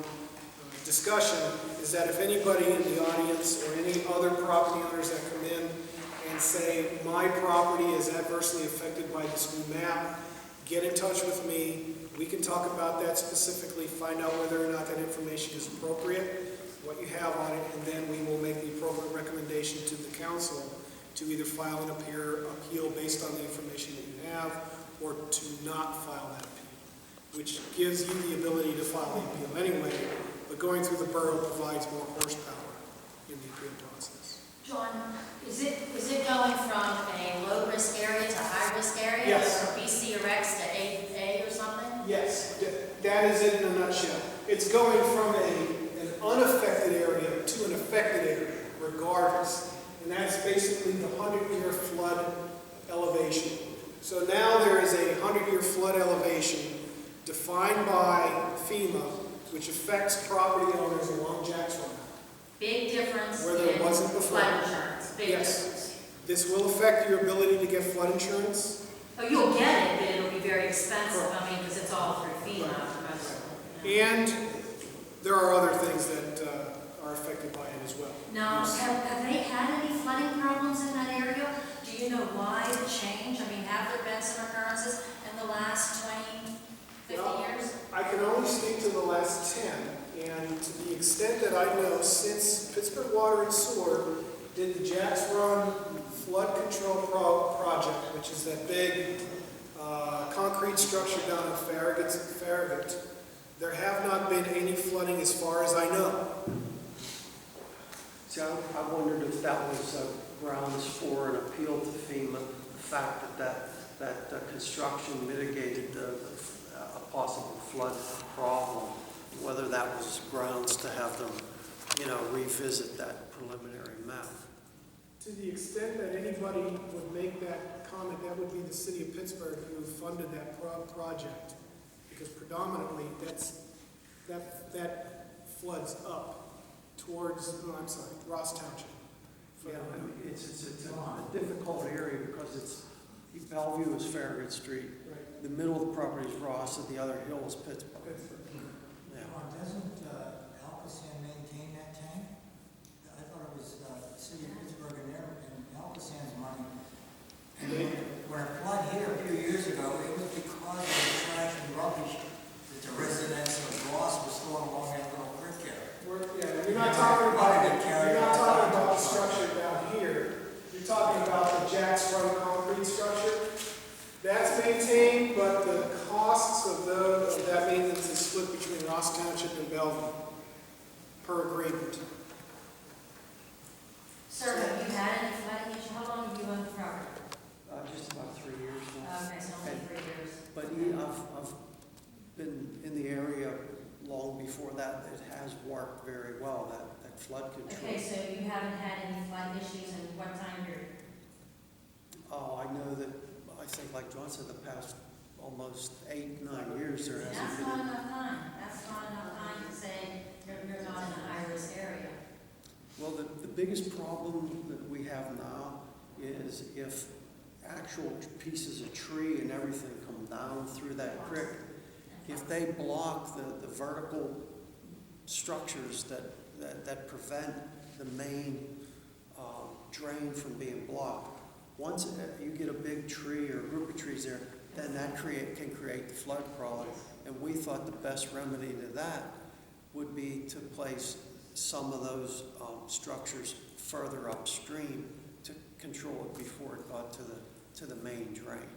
discussion, is that if anybody in the audience or any other property owners that come in and say, my property is adversely affected by this new map, get in touch with me. We can talk about that specifically, find out whether or not that information is appropriate, what you have on it, and then we will make the appropriate recommendation to the council to either file an appeal based on the information that you have, or to not file that appeal, which gives you the ability to file the appeal anyway, but going through the borough provides more horsepower in the appeal process. John, is it going from a low-risk area to high-risk area? Yes. From BC or X to A or something? Yes, that is it in a nutshell. It's going from an unaffected area to an affected area, regardless. And that's basically the 100-year flood elevation. So now there is a 100-year flood elevation defined by FEMA, which affects property owners along Jack's Run. Big difference Where there in wasn't before. flood insurance. Big Yes. difference. This will affect your ability to get flood insurance. Oh, you'll get it, but it'll be very expensive. I mean, because it's all through FEMA. And there are other things that are affected by it as well. Now, have they had any flooding problems in that area? Do you know why the change? I mean, have there been some occurrences in the last 20, 50 years? I can only speak to the last 10, and to the extent that I know, since Pittsburgh Water and Sewer did the Jack's Run Flood Control Project, which is that big concrete structure down in Farragut, there have not been any flooding as far as I know. See, I wondered if that was grounds for an appeal to FEMA, the fact that construction mitigated a possible flood problem, whether that was grounds to have them, revisit that preliminary map. To the extent that anybody would make that comment, that would be the city of Pittsburgh who funded that project, because predominantly that floods up towards, Ross Township. Yeah, it's a difficult area because Bellevue is Farragut Street. Right. The middle of the property is Ross, and the other hill is Pittsburgh. Yeah. Doesn't Alcoasand maintain that tank? I thought it was the city of Pittsburgh and Alcoasand's money. And when it flooded here a few years ago, it was because of the trash and rubbish that the residents of Ross was throwing along that little creek there. You're not talking about the structure down here. You're talking about the Jack's Run concrete structure. That's maintained, but the costs of that maintenance is split between Ross Township and Bellevue per agreement. Sir, have you had any flooding issues? How long have you owned the property? Just about 3 years now. Okay, so only 3 years. But I've been in the area long before that. It has worked very well, that flood control. Okay, so you haven't had any flood issues in what time period? Oh, I know that, I think like John said, the past almost 8-9 years there hasn't That's been. not enough time. That's not enough time to say you're not in a high-risk area. Well, the biggest problem that we have now is if actual pieces of tree and everything come down through that creek, if they block the vertical structures that prevent the main drain from being blocked, once you get a big tree or a group of trees there, then that can create the flood problem. And we thought the best remedy to that would be to place some of those structures further upstream to control it before it got to the main drain.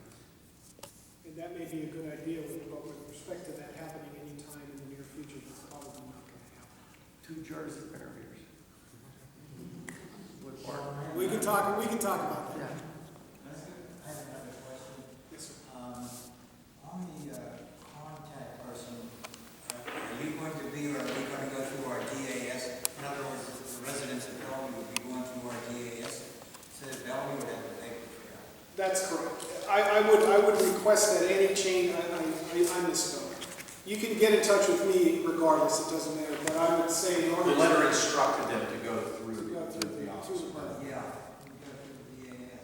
And that may be a good idea, but with respect to that happening any time in the near future, that's probably not gonna happen. 2 Jersey barriers. Would work. We can talk about that. I have another question. Yes, sir. On the contact person, are you going to be, or are we going to go through our DAS? In other words, the residents of Bellevue would be going through our DAS, so that Bellevue would have a paper trail. That's correct. I would request that any change, I misspoke. You can get in touch with me regardless, it doesn't matter, but I would say in order The to. letter instructed them to go through the office. Yeah, we go through the DAS.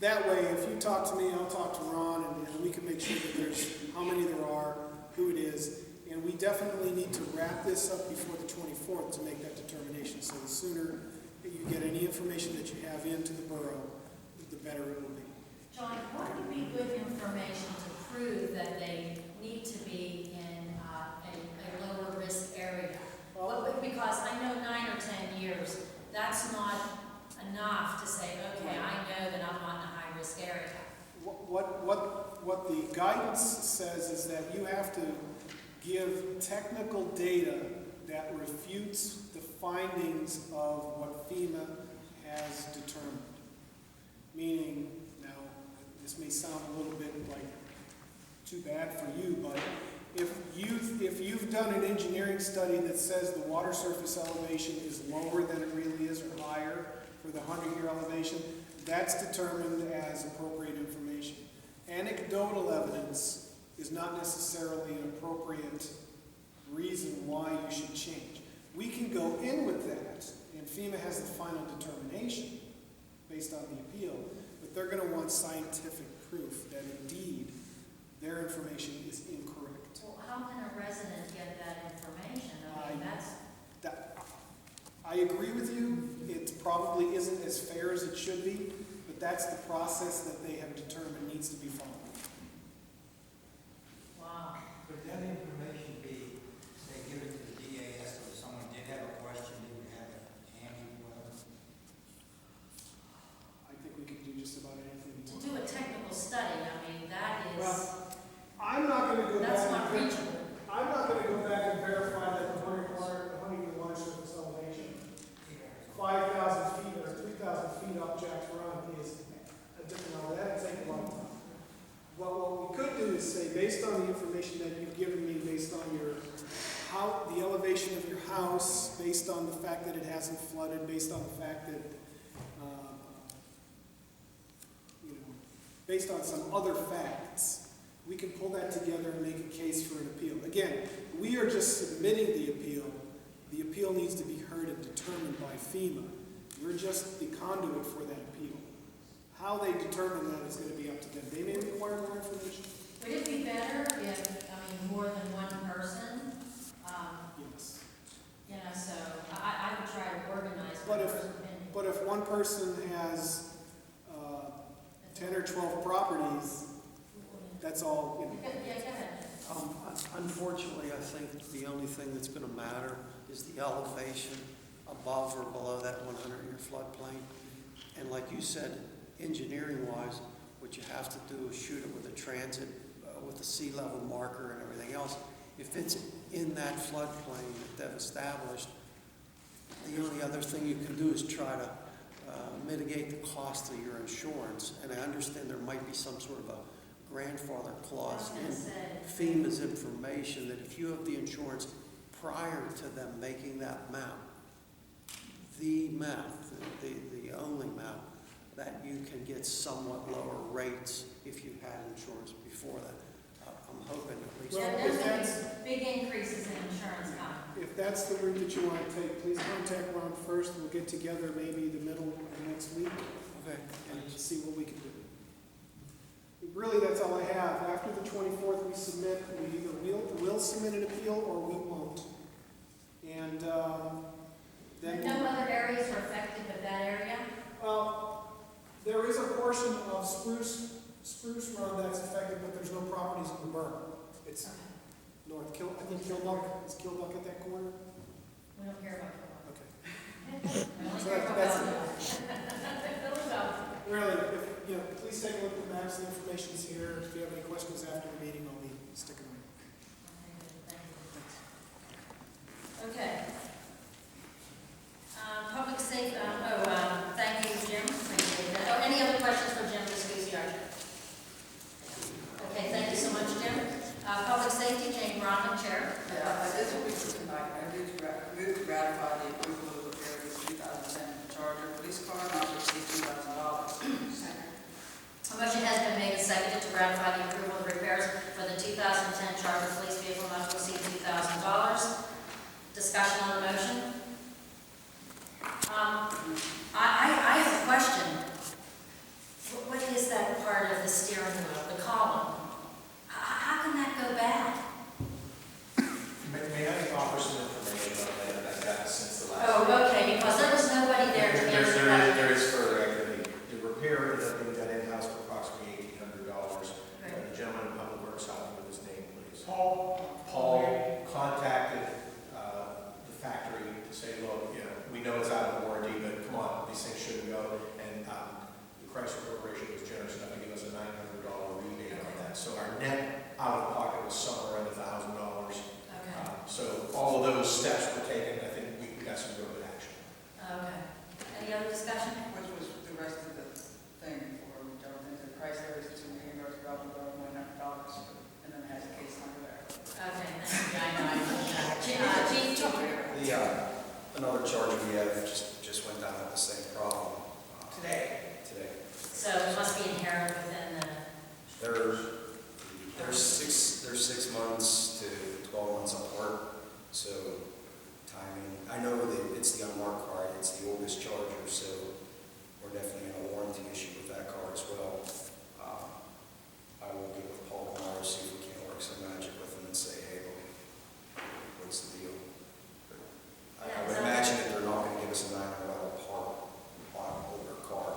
That way, if you talk to me, I'll talk to Ron, and we can make sure that there's how many there are, who it is, and we definitely need to wrap this up before the 24th to make that determination. So the sooner that you get any information that you have into the borough, the better it will be. John, what would be good information to prove that they need to be in a lower risk area? Because I know 9 or 10 years, that's not enough to say, okay, I know that I'm not in a high risk area. What the guidance says is that you have to give technical data that refutes the findings of what FEMA has determined. Meaning, now, this may sound a little bit like too bad for you, but if you've done an engineering study that says the water surface elevation is lower than it really is or higher for the 100-year elevation, that's determined as appropriate information. Anecdotal evidence is not necessarily an appropriate reason why you should change. We can go in with that, and FEMA has the final determination based on the appeal, but they're going to want scientific proof that indeed their information is incorrect. Well, how can a resident get that information? I mean, I agree with you. It probably isn't as fair as it should be, but that's the process that they have determined needs to be followed. Wow. Could that information be, say, given to the DAS, or if someone did have a question, they would have it handy, whatever? I think we could do just about anything. To do a technical study, I mean, that is, Well, I'm not going to go that's back. not reachable. I'm not going to go back and verify that the 100-year water surface elevation, 5,000 feet or 3,000 feet up Jack's Run is a different level. That'd take a long time. What we could do is say, based on the information that you've given me, based on the elevation of your house, based on the fact that it hasn't flooded, based on the fact that, based on some other facts, we can pull that together and make a case for an appeal. Again, we are just submitting the appeal. The appeal needs to be heard and determined by FEMA. You're just the conduit for that appeal. How they determine that is going to be up to them. They may require more information. Would it be better if, more than one person? Yes. So I would try to organize. But if one person has 10 or 12 properties, that's all. Yeah, go ahead. Unfortunately, I think the only thing that's going to matter is the elevation above or below that 100-year floodplain. And like you said, engineering-wise, what you have to do is shoot it with a transit, with a sea level marker and everything else. If it's in that floodplain that they've established, the only other thing you can do is try to mitigate the cost of your insurance. And I understand there might be some sort of a grandfather clause in FEMA's information that if you have the insurance prior to them making that map, the only map, that you can get somewhat lower rates if you had insurance before that. I'm hoping at least. Yeah, there's going to be big increases in insurance coming. If that's the route that you want to take, please contact Ron first. We'll get together maybe the middle of next week. Okay. And see what we can do. Really, that's all I have. After the 24th, we submit. We either will submit an appeal or we won't. And then No other areas are affected but that area? There is a portion of Spruce Run that's affected, but there's no properties in the borough. It's north I think Kilbuck. Is Kilbuck at that corner? We don't care about Kilbuck. Okay. We only So care about that's Bellevue. really, please take a look at the maps. The information's here. If you have any questions after the meeting, I'll be sticking around. Okay, thank you. Thanks. ratify the approval of repairs for the 2010 Charger police vehicle not to exceed $2,000. Discussion on the motion. I have a question. What is that part of the steering wheel, the column? How can that go bad? May I offer some information on that I've gotten since the last? Oh, okay, because there was nobody there to answer that. There is further activity. The repair ended up being done in-house for approximately $1,800. The gentleman in Public Works helped me with his name, please. Paul contacted the factory to say, look, you know, we know it's out of warranty, but come on, these things shouldn't go. And the Chrysler Corporation was generous enough to give us a $900 rebate on that. So our net out of pocket was somewhere around $1,000. So all of those steps were taken. I think we got some real good action. Okay. Any other discussion? Which was the rest of the thing for Jonathan, the price there is $2,000, $1,900, and then it has a case number there. Okay, thank you. I know, I know that. Chief? Another charger we have just went down with the same problem. Today. So it must be inherent within the... They're 6 months to 12 months apart, so timing. I know that it's the unmarked car, it's the oldest charger, so we're definitely in a warranty issue with that car as well. I will get with Paul tomorrow, see if we can work some magic with him and say, hey, look, what's the deal? I would imagine that they're not going to give us a $900 part on an older car.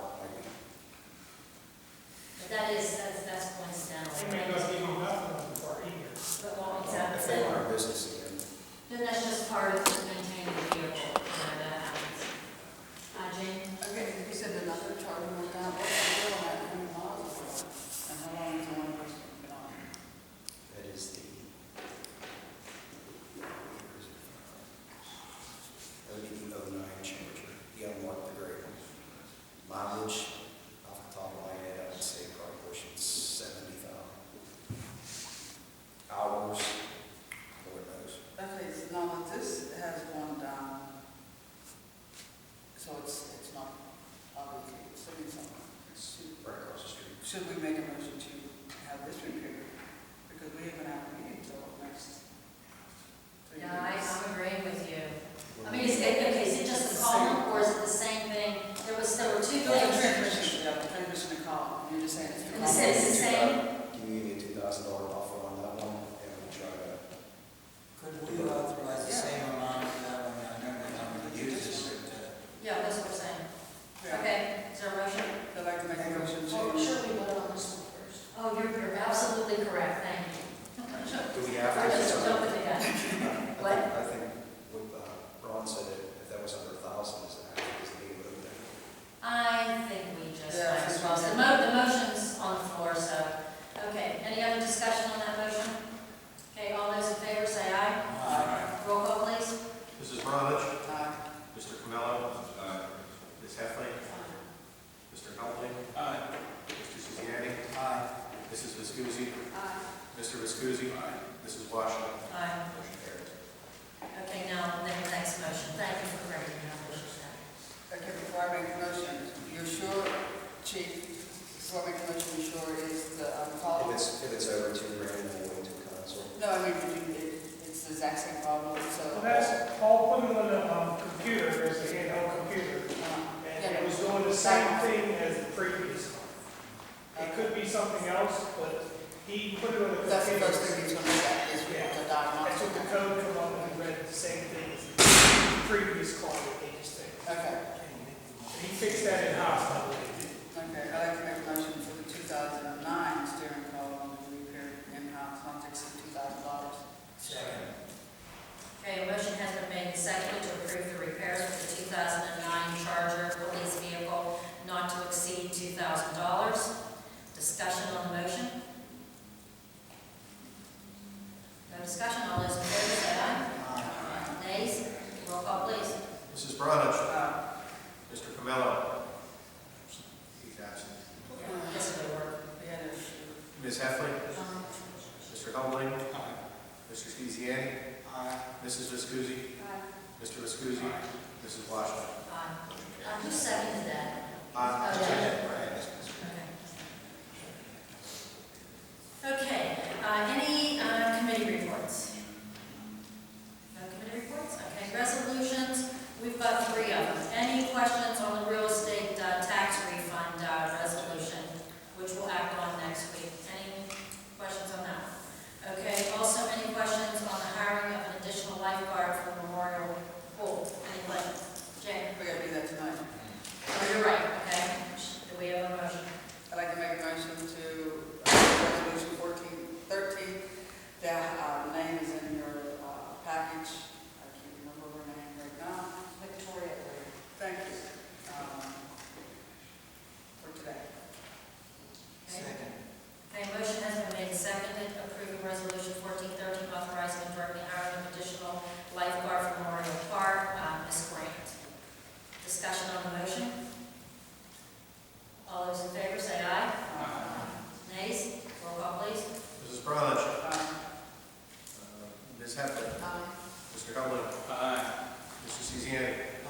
But that's coincidental. They may not give you nothing for either. But well, exactly. If they want our business again. Then that's just part of maintaining the vehicle, where that happens. Jane? Okay, you said another charger went down. What's the deal on that? How many miles is it? And how long has the one person been on? That is the '09 Charger, the unmarked, the gray one. Mileage, off the top of my head, I would say probably pushing 70,000. Hours, Lord knows. Okay, so now that this has gone down, so it's not obviously sitting somewhere. It's right across the street. Should we make a motion to have this repaired? Because we haven't had a meeting until next 3 Yeah, weeks. I'm agreeing with you. I mean, is it just the column, or is it the same thing? There were two No, the things. transmission, yeah, the transmission and column, you're just saying it's the And column. it's the same? Can you give me a $2,000 buffer on that one, and we'll try to. Could we authorize the same amount for that one? I know we're not going to use this, but, Yeah, that's what we're saying. Yeah. Okay, is there a motion? I'd like to make a motion to. Oh, sure, we vote on this one first. Oh, you're absolutely correct, thank you. Do we have to? I just jumped the gun. What? I think what Ron said, if that was under 1,000, is that is the name of it. I think we just Yeah, might as just well. leave The motion's on the floor, so, okay. Any other discussion on that motion? Okay, all those in favor say aye. Aye. Roll call, please. Mrs. Brnovich? Aye. Mr. Camello? Ms. Heffley? Mr. Helpling? Mr. Sisiani? Mrs. Viscusi? Mr. Viscusi? Mrs. Washington? Aye. Motion carries. Okay, now, the next motion. Thank you for correcting that motion. Okay, before I make the motion, you're sure, Chief, before I make the motion, you're sure is the column? If it's over $2,000, then we'll wait to council. No, I mean, it's the exact same problem, so. Well, that's all put it on the computer, there's a handheld computer. And it was doing the same thing as the previous one. It could be something else, but he put it on the computer. That's the first thing he's gonna look at, is Yeah. the diagnostic. That's what the code come up and read the same thing as the previous car that they just did. Okay, He fixed that in-house, I believe. okay, I'd like to make a motion for the 2009 steering column to be repaired in-house, not to exceed $2,000. second. Okay, a motion has been made and seconded to approve the repairs for the 2009 Charger police vehicle not to exceed $2,000. Discussion on the motion? No discussion, all those in favor say aye. Nays? Roll call, please. Mrs. Brnovich? Mr. Camello? He's absent. This will work. Ms. Heffley? Mr. Helpling? Mr. Sisiani? Mrs. Viscusi? Mr. Viscusi? Mrs. Washington? Aye. Who seconded that? Aye. Okay. Right. Okay.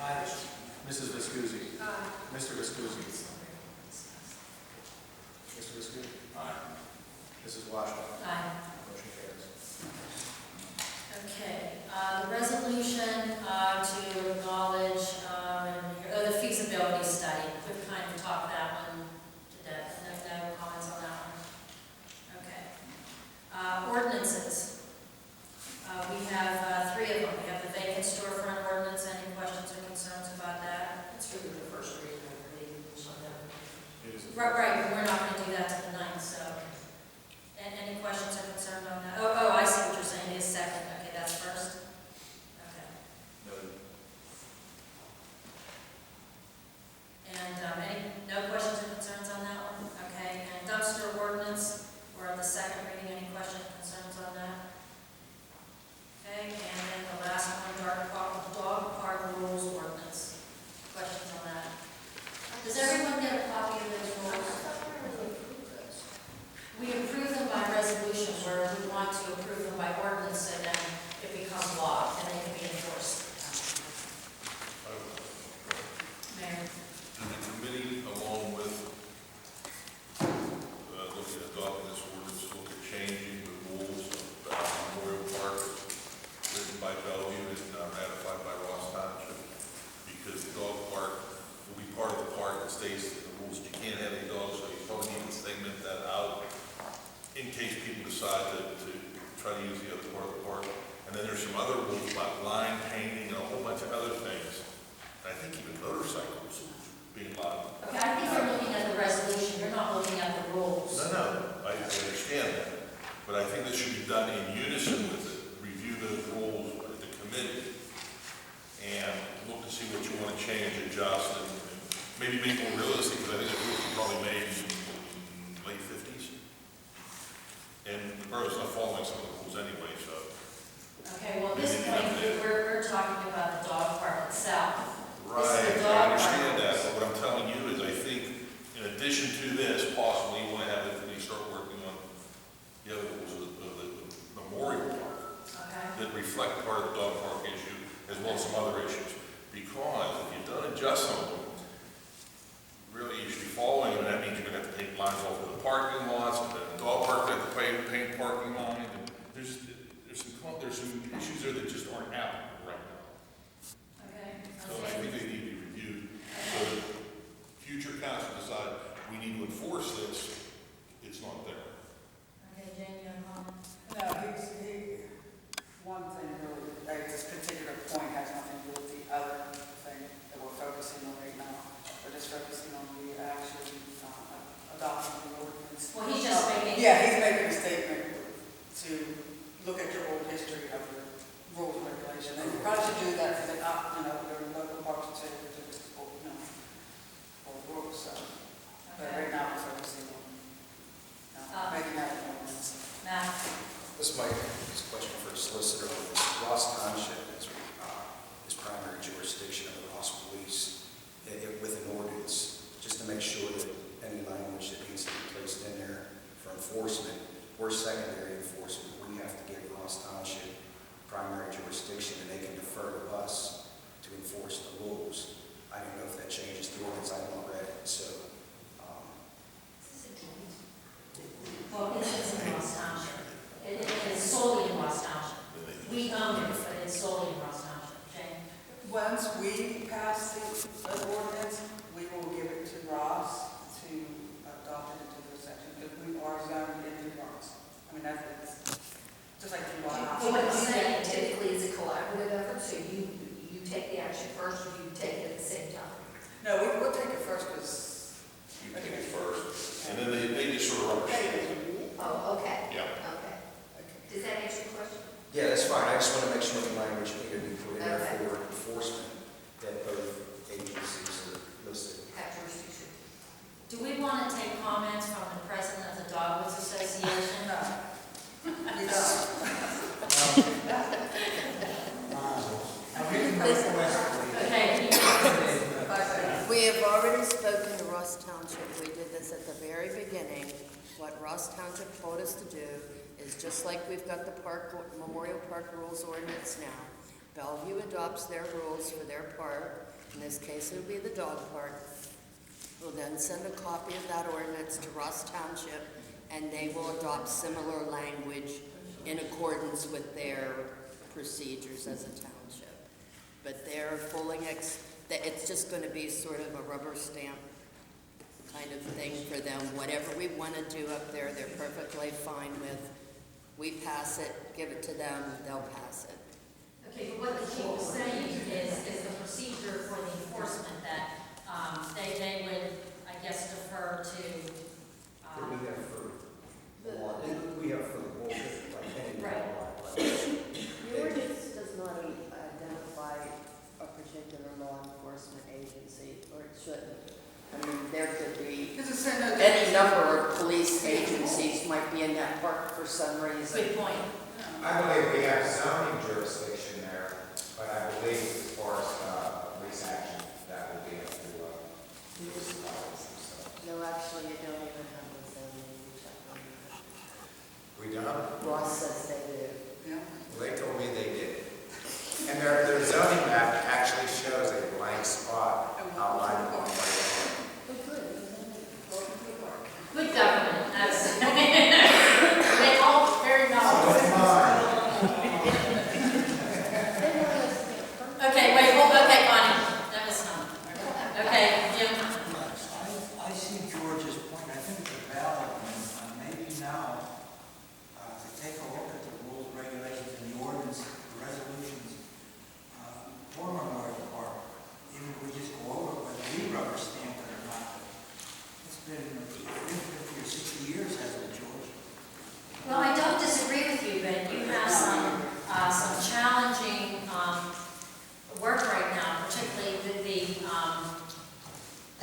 Aye. Mrs. Viscusi? Mr. Viscusi? Mr. Viscusi? Aye. Mrs. Washington? Aye. Motion carries. Okay, the resolution to acknowledge the feasibility study. We've kind of talked that one to death. No comments on that one. Okay. Ordinances. We have three of them. We have the vacant storefront ordinance. Any questions or concerns about that? It's really the first reading, I believe. It is. Right, but we're not going to do that to the ninth, so. And any questions or concerns on that? Oh, I see what you're saying. It is second. Okay, that's first. Okay. And no questions or concerns on that one? Okay, and dumpster ordinance, we're on the second reading. Any questions or concerns on that? Okay, and then the last one, dog park rules ordinance. Questions on that? Does everyone get a copy of those rules? We approve them by resolution, where we want to approve them by ordinance, so then it becomes law and they can be enforced. Mayor? Did the committee, along with looking at adopting this ordinance, look at changing the rules of Memorial Park written by Bellevue and ratified by Ross Township? Because the dog park will be part of the park that stays in the rules. You can't have any dogs, so you probably need to segment that out in case people decide to try to use the other part of the park. And then there's some other rules about line painting and a whole bunch of other things. And I think even motorcycles being allowed. Okay, I think you're looking at the resolution, you're not looking at the rules. No, I understand that. But I think this should be done in unison with it. Review those rules at the committee and look to see what you want to change, adjust, and maybe make more realistic, because I think the rules were probably made in the late 50s. And the borough's not following some of the rules anyway, so. Okay, well, at this point, we're talking about the dog park itself. Right, This is the I dog understand park. that, but what I'm telling you is I think in addition to this, possibly you want to have the committee start working on the other rules of the Memorial Park Okay. that reflect part of the dog park issue as well as some other issues. Because if you don't adjust some of them, really you should be following them, and that means you're going to have to take lines off of the parking lots, and then the dog park, they have to paint parking line, and there's some issues there that just aren't happening right now. Okay. So I think they need to be reviewed, so that future council decide we need to enforce this, it's not there. Okay, Jane, you have a comment? No, one thing really, like this particular point has nothing to do with the other thing that we're focusing on right now. We're just focusing on the actual adoption of the ordinance. Well, he's just making. Yeah, he's making a statement to look at your old history of your rules and regulation. And you probably should do that for the, your local parks and cities, for rules, so. But right now we're focusing on making that an ordinance. Matt? This might be a question for a solicitor. Ross Township is primary jurisdiction of the Ross Police with an ordinance, just to make sure that any language that needs to be placed in there for enforcement or secondary enforcement, we have to give Ross Township primary jurisdiction, and they can defer to us to enforce the rules. I don't know if that changes the ordinance. I haven't read it, so. Well, this is in Ross Township. It is solely in Ross Township. We own it, but it's solely in Ross Township. Jane? Once we pass the ordinance, we will give it to Ross to adopt it into the section, because we are zoned into Ross. I mean, that's just like you are. So what you're saying typically is a collaborative effort, so you take the action first, or you take it at the same time? No, we'll take it first, because. You take it first, and then they just sort of rubber stamp it. Oh, okay. Yeah. Okay. Does that answer your question? Yeah, that's fine. I just want to make sure the language needed to be put in there Okay. for enforcement, that both agencies are listed. Have jurisdiction. Do we want to take comments from the president of the Dogwoods Association? No. We Okay. We have already spoken to Ross Township. We did this at the very beginning. What Ross Township told us to do is just like we've got the Memorial Park Rules Ordinance now. Bellevue adopts their rules for their park, this case, it would be the dog park, will then send a copy of that ordinance to Ross Township, and they will adopt similar language in accordance with their procedures as a township. But they're it's just gonna be sort of a rubber stamp kind of thing for them. Whatever we wanna do up there, they're perfectly fine with. We pass it, give it to them, they'll pass it. Okay, but what the chief was saying is the procedure for the enforcement that, they would, I guess, defer to, That we have for the law, we have for the bullshit, like any Right. law. The ordinance does not identify a particular law enforcement agency, or it shouldn't. I mean, there could be, Does it say that? any number of police agencies might be in that park for some reason. good point. I believe we have zoning jurisdiction there, but I believe as far as police action, that will be up to municipalities themselves. No, actually, you don't even have the zoning check on that. We don't? Ross says they do. Yeah. Well, they told me they did. And their zoning map actually shows a blank spot outlined on the way. Good government, that's, they all very knowledgeable. Okay, wait, okay, Bonnie, that was fun. Okay, Jim. I see George's point. I think it's a valid one. Maybe now, to take a look at the rules, regulations, and the ordinance, the resolutions, former North Park, even if we just go over whether we rubber stamp it or not. It's been 50 or 60 years, hasn't it, George? Well, I don't disagree with you, but you have some challenging, work right now, particularly with the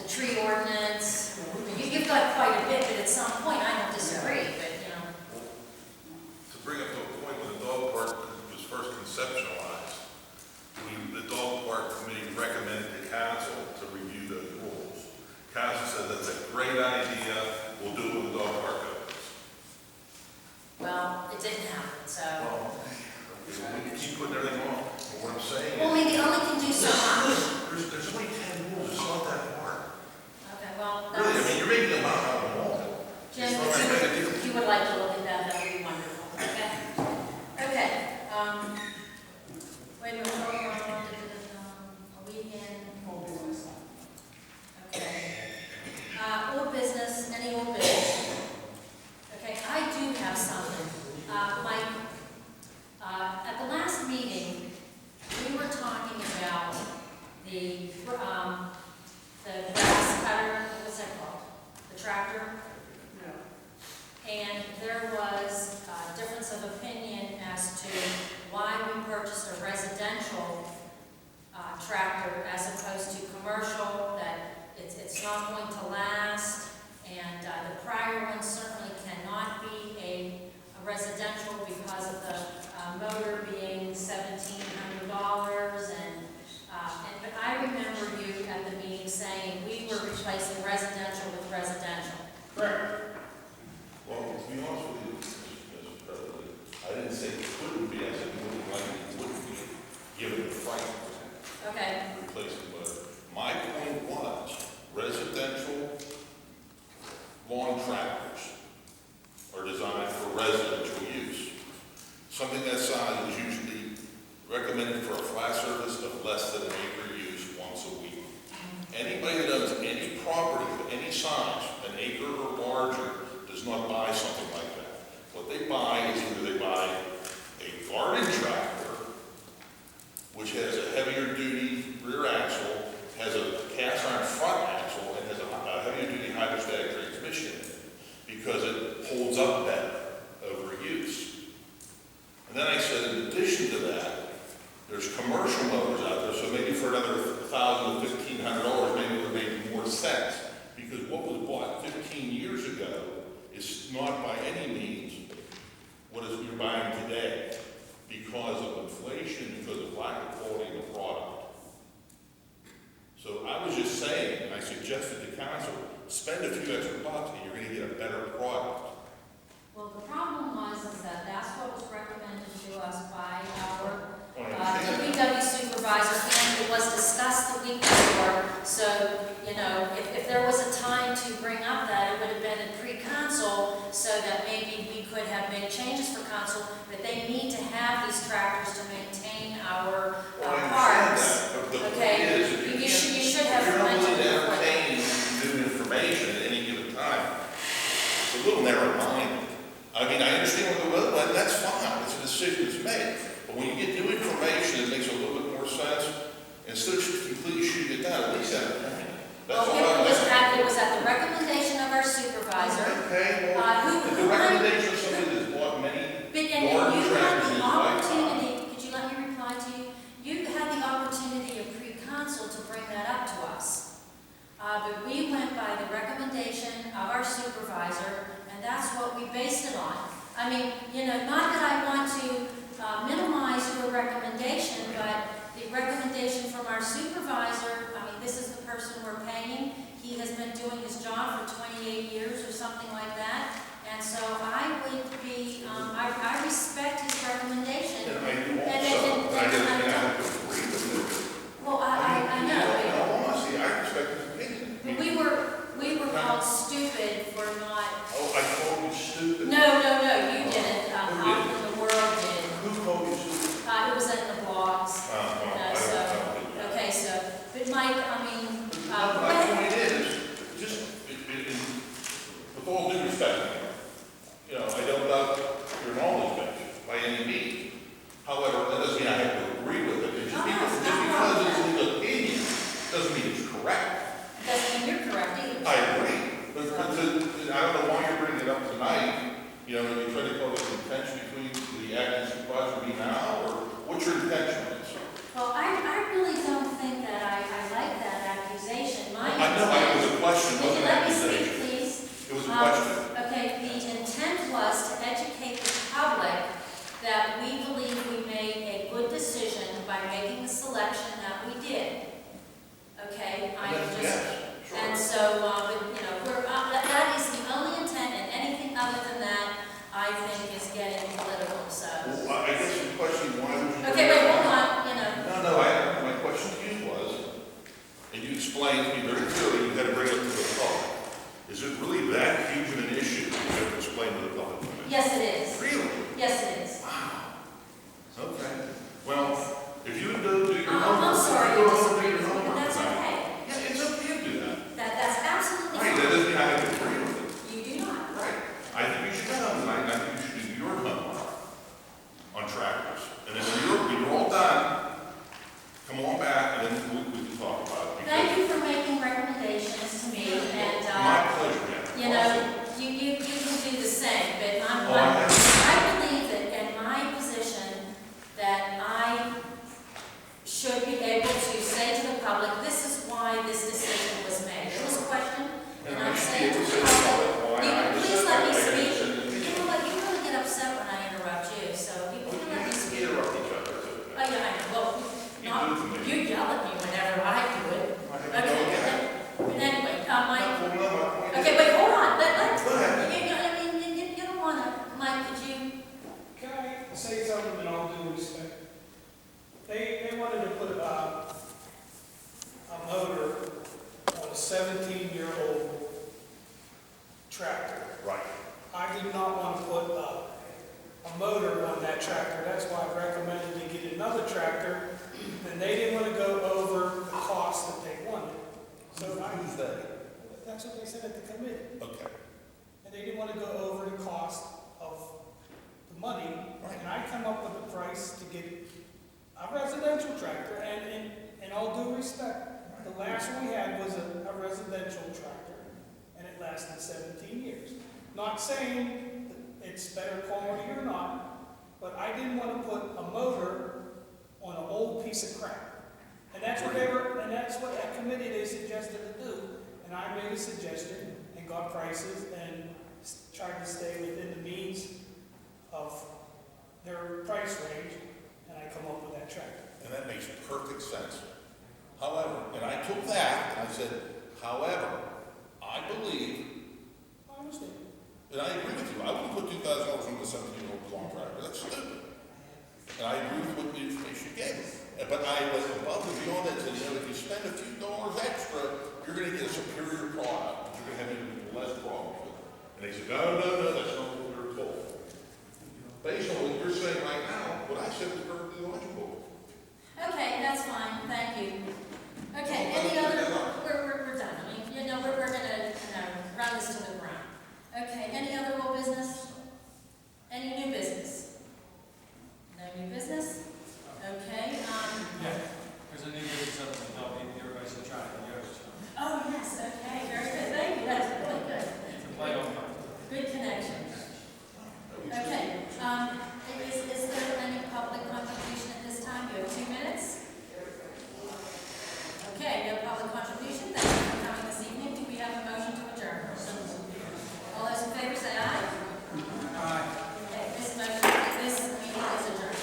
tree ordinance. You've got quite a bit, but at some point, I don't disagree, but, you know. To bring up the point when the dog park was first conceptualized, the dog park committee recommended to council to review those rules. Council said that's a great idea, we'll do it when the dog park opens. Well, it didn't happen, so. Well, we can keep putting everything on, but what I'm saying Well, is, we only can do so much. there's only 10 rules, it's not that hard. Okay, well, Really, I that's, mean, you're making them out of them all. Jim, It's not that big a deal. if you would like to look at that, that would be wonderful, okay? Okay, wait a minute, a weekend. Okay. Old business, any old business? Okay, I do have something. Mike, at the last meeting, we were talking about the grass cutter, what's that called? The tractor? Yeah. And there was a difference of opinion as to why we purchased a residential tractor as opposed to commercial, that it's not going to last, and the prior one certainly cannot be a residential because of the motor being $1,700, but I remember you at the meeting saying we were replacing residential with residential. Correct. Well, to be honest with you, Mr. President, I didn't say it couldn't be, I said it wouldn't likely wouldn't be, given the price Okay. replacement, but my point was, residential lawn tractors are designed for residential use. Something that size is usually recommended for a flat surface of less than an acre use once a week. Anybody that owns any property of any size, an acre or larger, does not buy something like that. What they buy is either they buy a garden tractor, which has a heavier duty rear axle, has a cast iron front axle, and has a heavier duty hydrostatic transmission in it, because it holds up better over use. And then I said, in addition to that, there's commercial motors out there, so maybe for another $1,000 to $1,500, maybe it would make more sense. Because what was bought 15 years ago is not by any means what is you're buying today, because of inflation, because of lack of quality of the product. So I was just saying, I suggested to council, spend a few extra bucks and you're going to get a better product. Well, the problem was is that that's what was recommended to us by our DPW supervisor, and it was discussed the week before So, you know, if there was a time to bring up that, it would have been at pre-council, so that maybe we could have made changes for council, but they need to have these tractors to maintain our Well, I parks. understand that, but the point Okay, is, if you should have if you're not willing to mentioned before. entertain new information at any given time, it's a little narrow-minded. I mean, I understand where the will went, that's fine, it's a decision that's made. But when you get new information, it makes a little bit more sense, instead of just completely shooting it down, at least entertain it. That's all Well, I'm asking. it was at the recommendation of our supervisor. Okay, who- well, the who- recommendation of somebody that's bought many But and large you had tractors in the his lifetime. opportunity, could you let me reply to you? You had the opportunity of pre-council to bring that up to us. But we went by the recommendation of our supervisor, and that's what we based it on. I mean, you know, not that I want to minimize your recommendation, but the recommendation from our supervisor, I mean, this is the person we're paying. He has been doing his job for 28 years or something like that. And so I would be, I respect his recommendation. And I do And- also, and- but I just and- have to agree with it. Well, I know. In all honesty, I respect his opinion. I mean, We were called stupid for not. Oh, I called you stupid. No, you didn't. How in the world did? Who called you stupid? It was in the blogs. Well, I don't So, know. okay, so, but Mike, I mean, My point is, just, with all due respect, you know, I don't doubt your knowledge base by any means. However, that doesn't mean I have to agree with it. It's just because it's an opinion, doesn't mean it's correct. doesn't mean you're correct either. I agree, but I don't know why you're bringing it up tonight. You know, you try to cause a contention between the acting supervisor and me now, or what's your intention on this? Well, I really don't think that I like that accusation. I know, it was a question, it wasn't an Let me speak, accusation. please. It was a question. Okay, the intent was to educate the public that we believe we made a good decision by making the selection that we did. Okay, and so, you know, that is the only intent, and anything other than that, I think is getting political, so. Well, I guess the question, why would you? Okay, wait, hold on, you know. No, my question to you was, and you explained to me very clearly, you had to bring it up to the public. Is it really that huge of an issue that you have to explain to the public? Yes, it is. Really? Yes, it is. Wow. Okay. Well, if you do your homework. I'm sorry, if you I do disagree your with you, homework but that's tonight- okay. Yeah, it's okay to do that. That's absolutely Right, that fine. doesn't mean I have to agree with it. You do not. Right. I think you should come tonight, and I think you should do your homework on tractors. And then when you're all done, come on back, and then we can talk about it. Thank you for making recommendations to me, and, My pleasure, man. you know, you can do the same, but Oh, I I believe that in my position, that I should be able to say to the public, this is why this decision was made. It was questioned, and I'm saying to the public, please let me speak. You know what, you really get upset when I interrupt you, so if you let me speak. Interrupt each other. Oh, yeah, I know, well, you yell at me whenever I do it. Okay, but anyway, Mike, okay, wait, hold on, you don't wanna, Mike, could you? Can I say something in all due respect? They wanted to put a motor on a 17-year-old tractor. Right. I did not want to put a motor on that tractor. That's why I recommended they get another tractor. And they didn't want to go over the cost that they wanted. So Who's that? that's what they said at the committee. Okay. And they didn't want to go over the cost of the money. And I come up with a price to get a residential tractor. And in all due respect, the last one we had was a residential tractor. And it lasted 17 years. Not saying that it's better quality or not, but I didn't want to put a motor on an old piece of crap. And that's what that committee they suggested to do. And I made a suggestion and got prices and tried to stay within the means of their price range, and I come up with that tractor. And that makes perfect sense. However, and I took that, and I said, however, I believe, I understand. and I agree with you, I wouldn't put $2,000 on the 17-year-old long tractor, that's stupid. And I agree with what the information you gave. But I was above and beyond that, and said, you know, if you spend a few dollars extra, And they said, no, that's not what we were told. Based on what you're saying right now, what I said is perfectly logical. Okay, that's fine, thank you. Okay, any other, we're done. I mean, we're gonna, run this to the ground. Okay, any other old business? Any new business? No new business? Okay, Yeah, there's a new business up in Bellevue, everybody should try it, yoga stuff. oh, yes, okay, very good, thank you, that's really good. It's a play on fun. Good connection. Okay, is there any public contribution at this time? You have 2 minutes? Okay, no public contribution, thank you for coming this evening. Do we have a motion to adjourn? All those in favor say aye. Aye. Okay, this meeting is adjourned.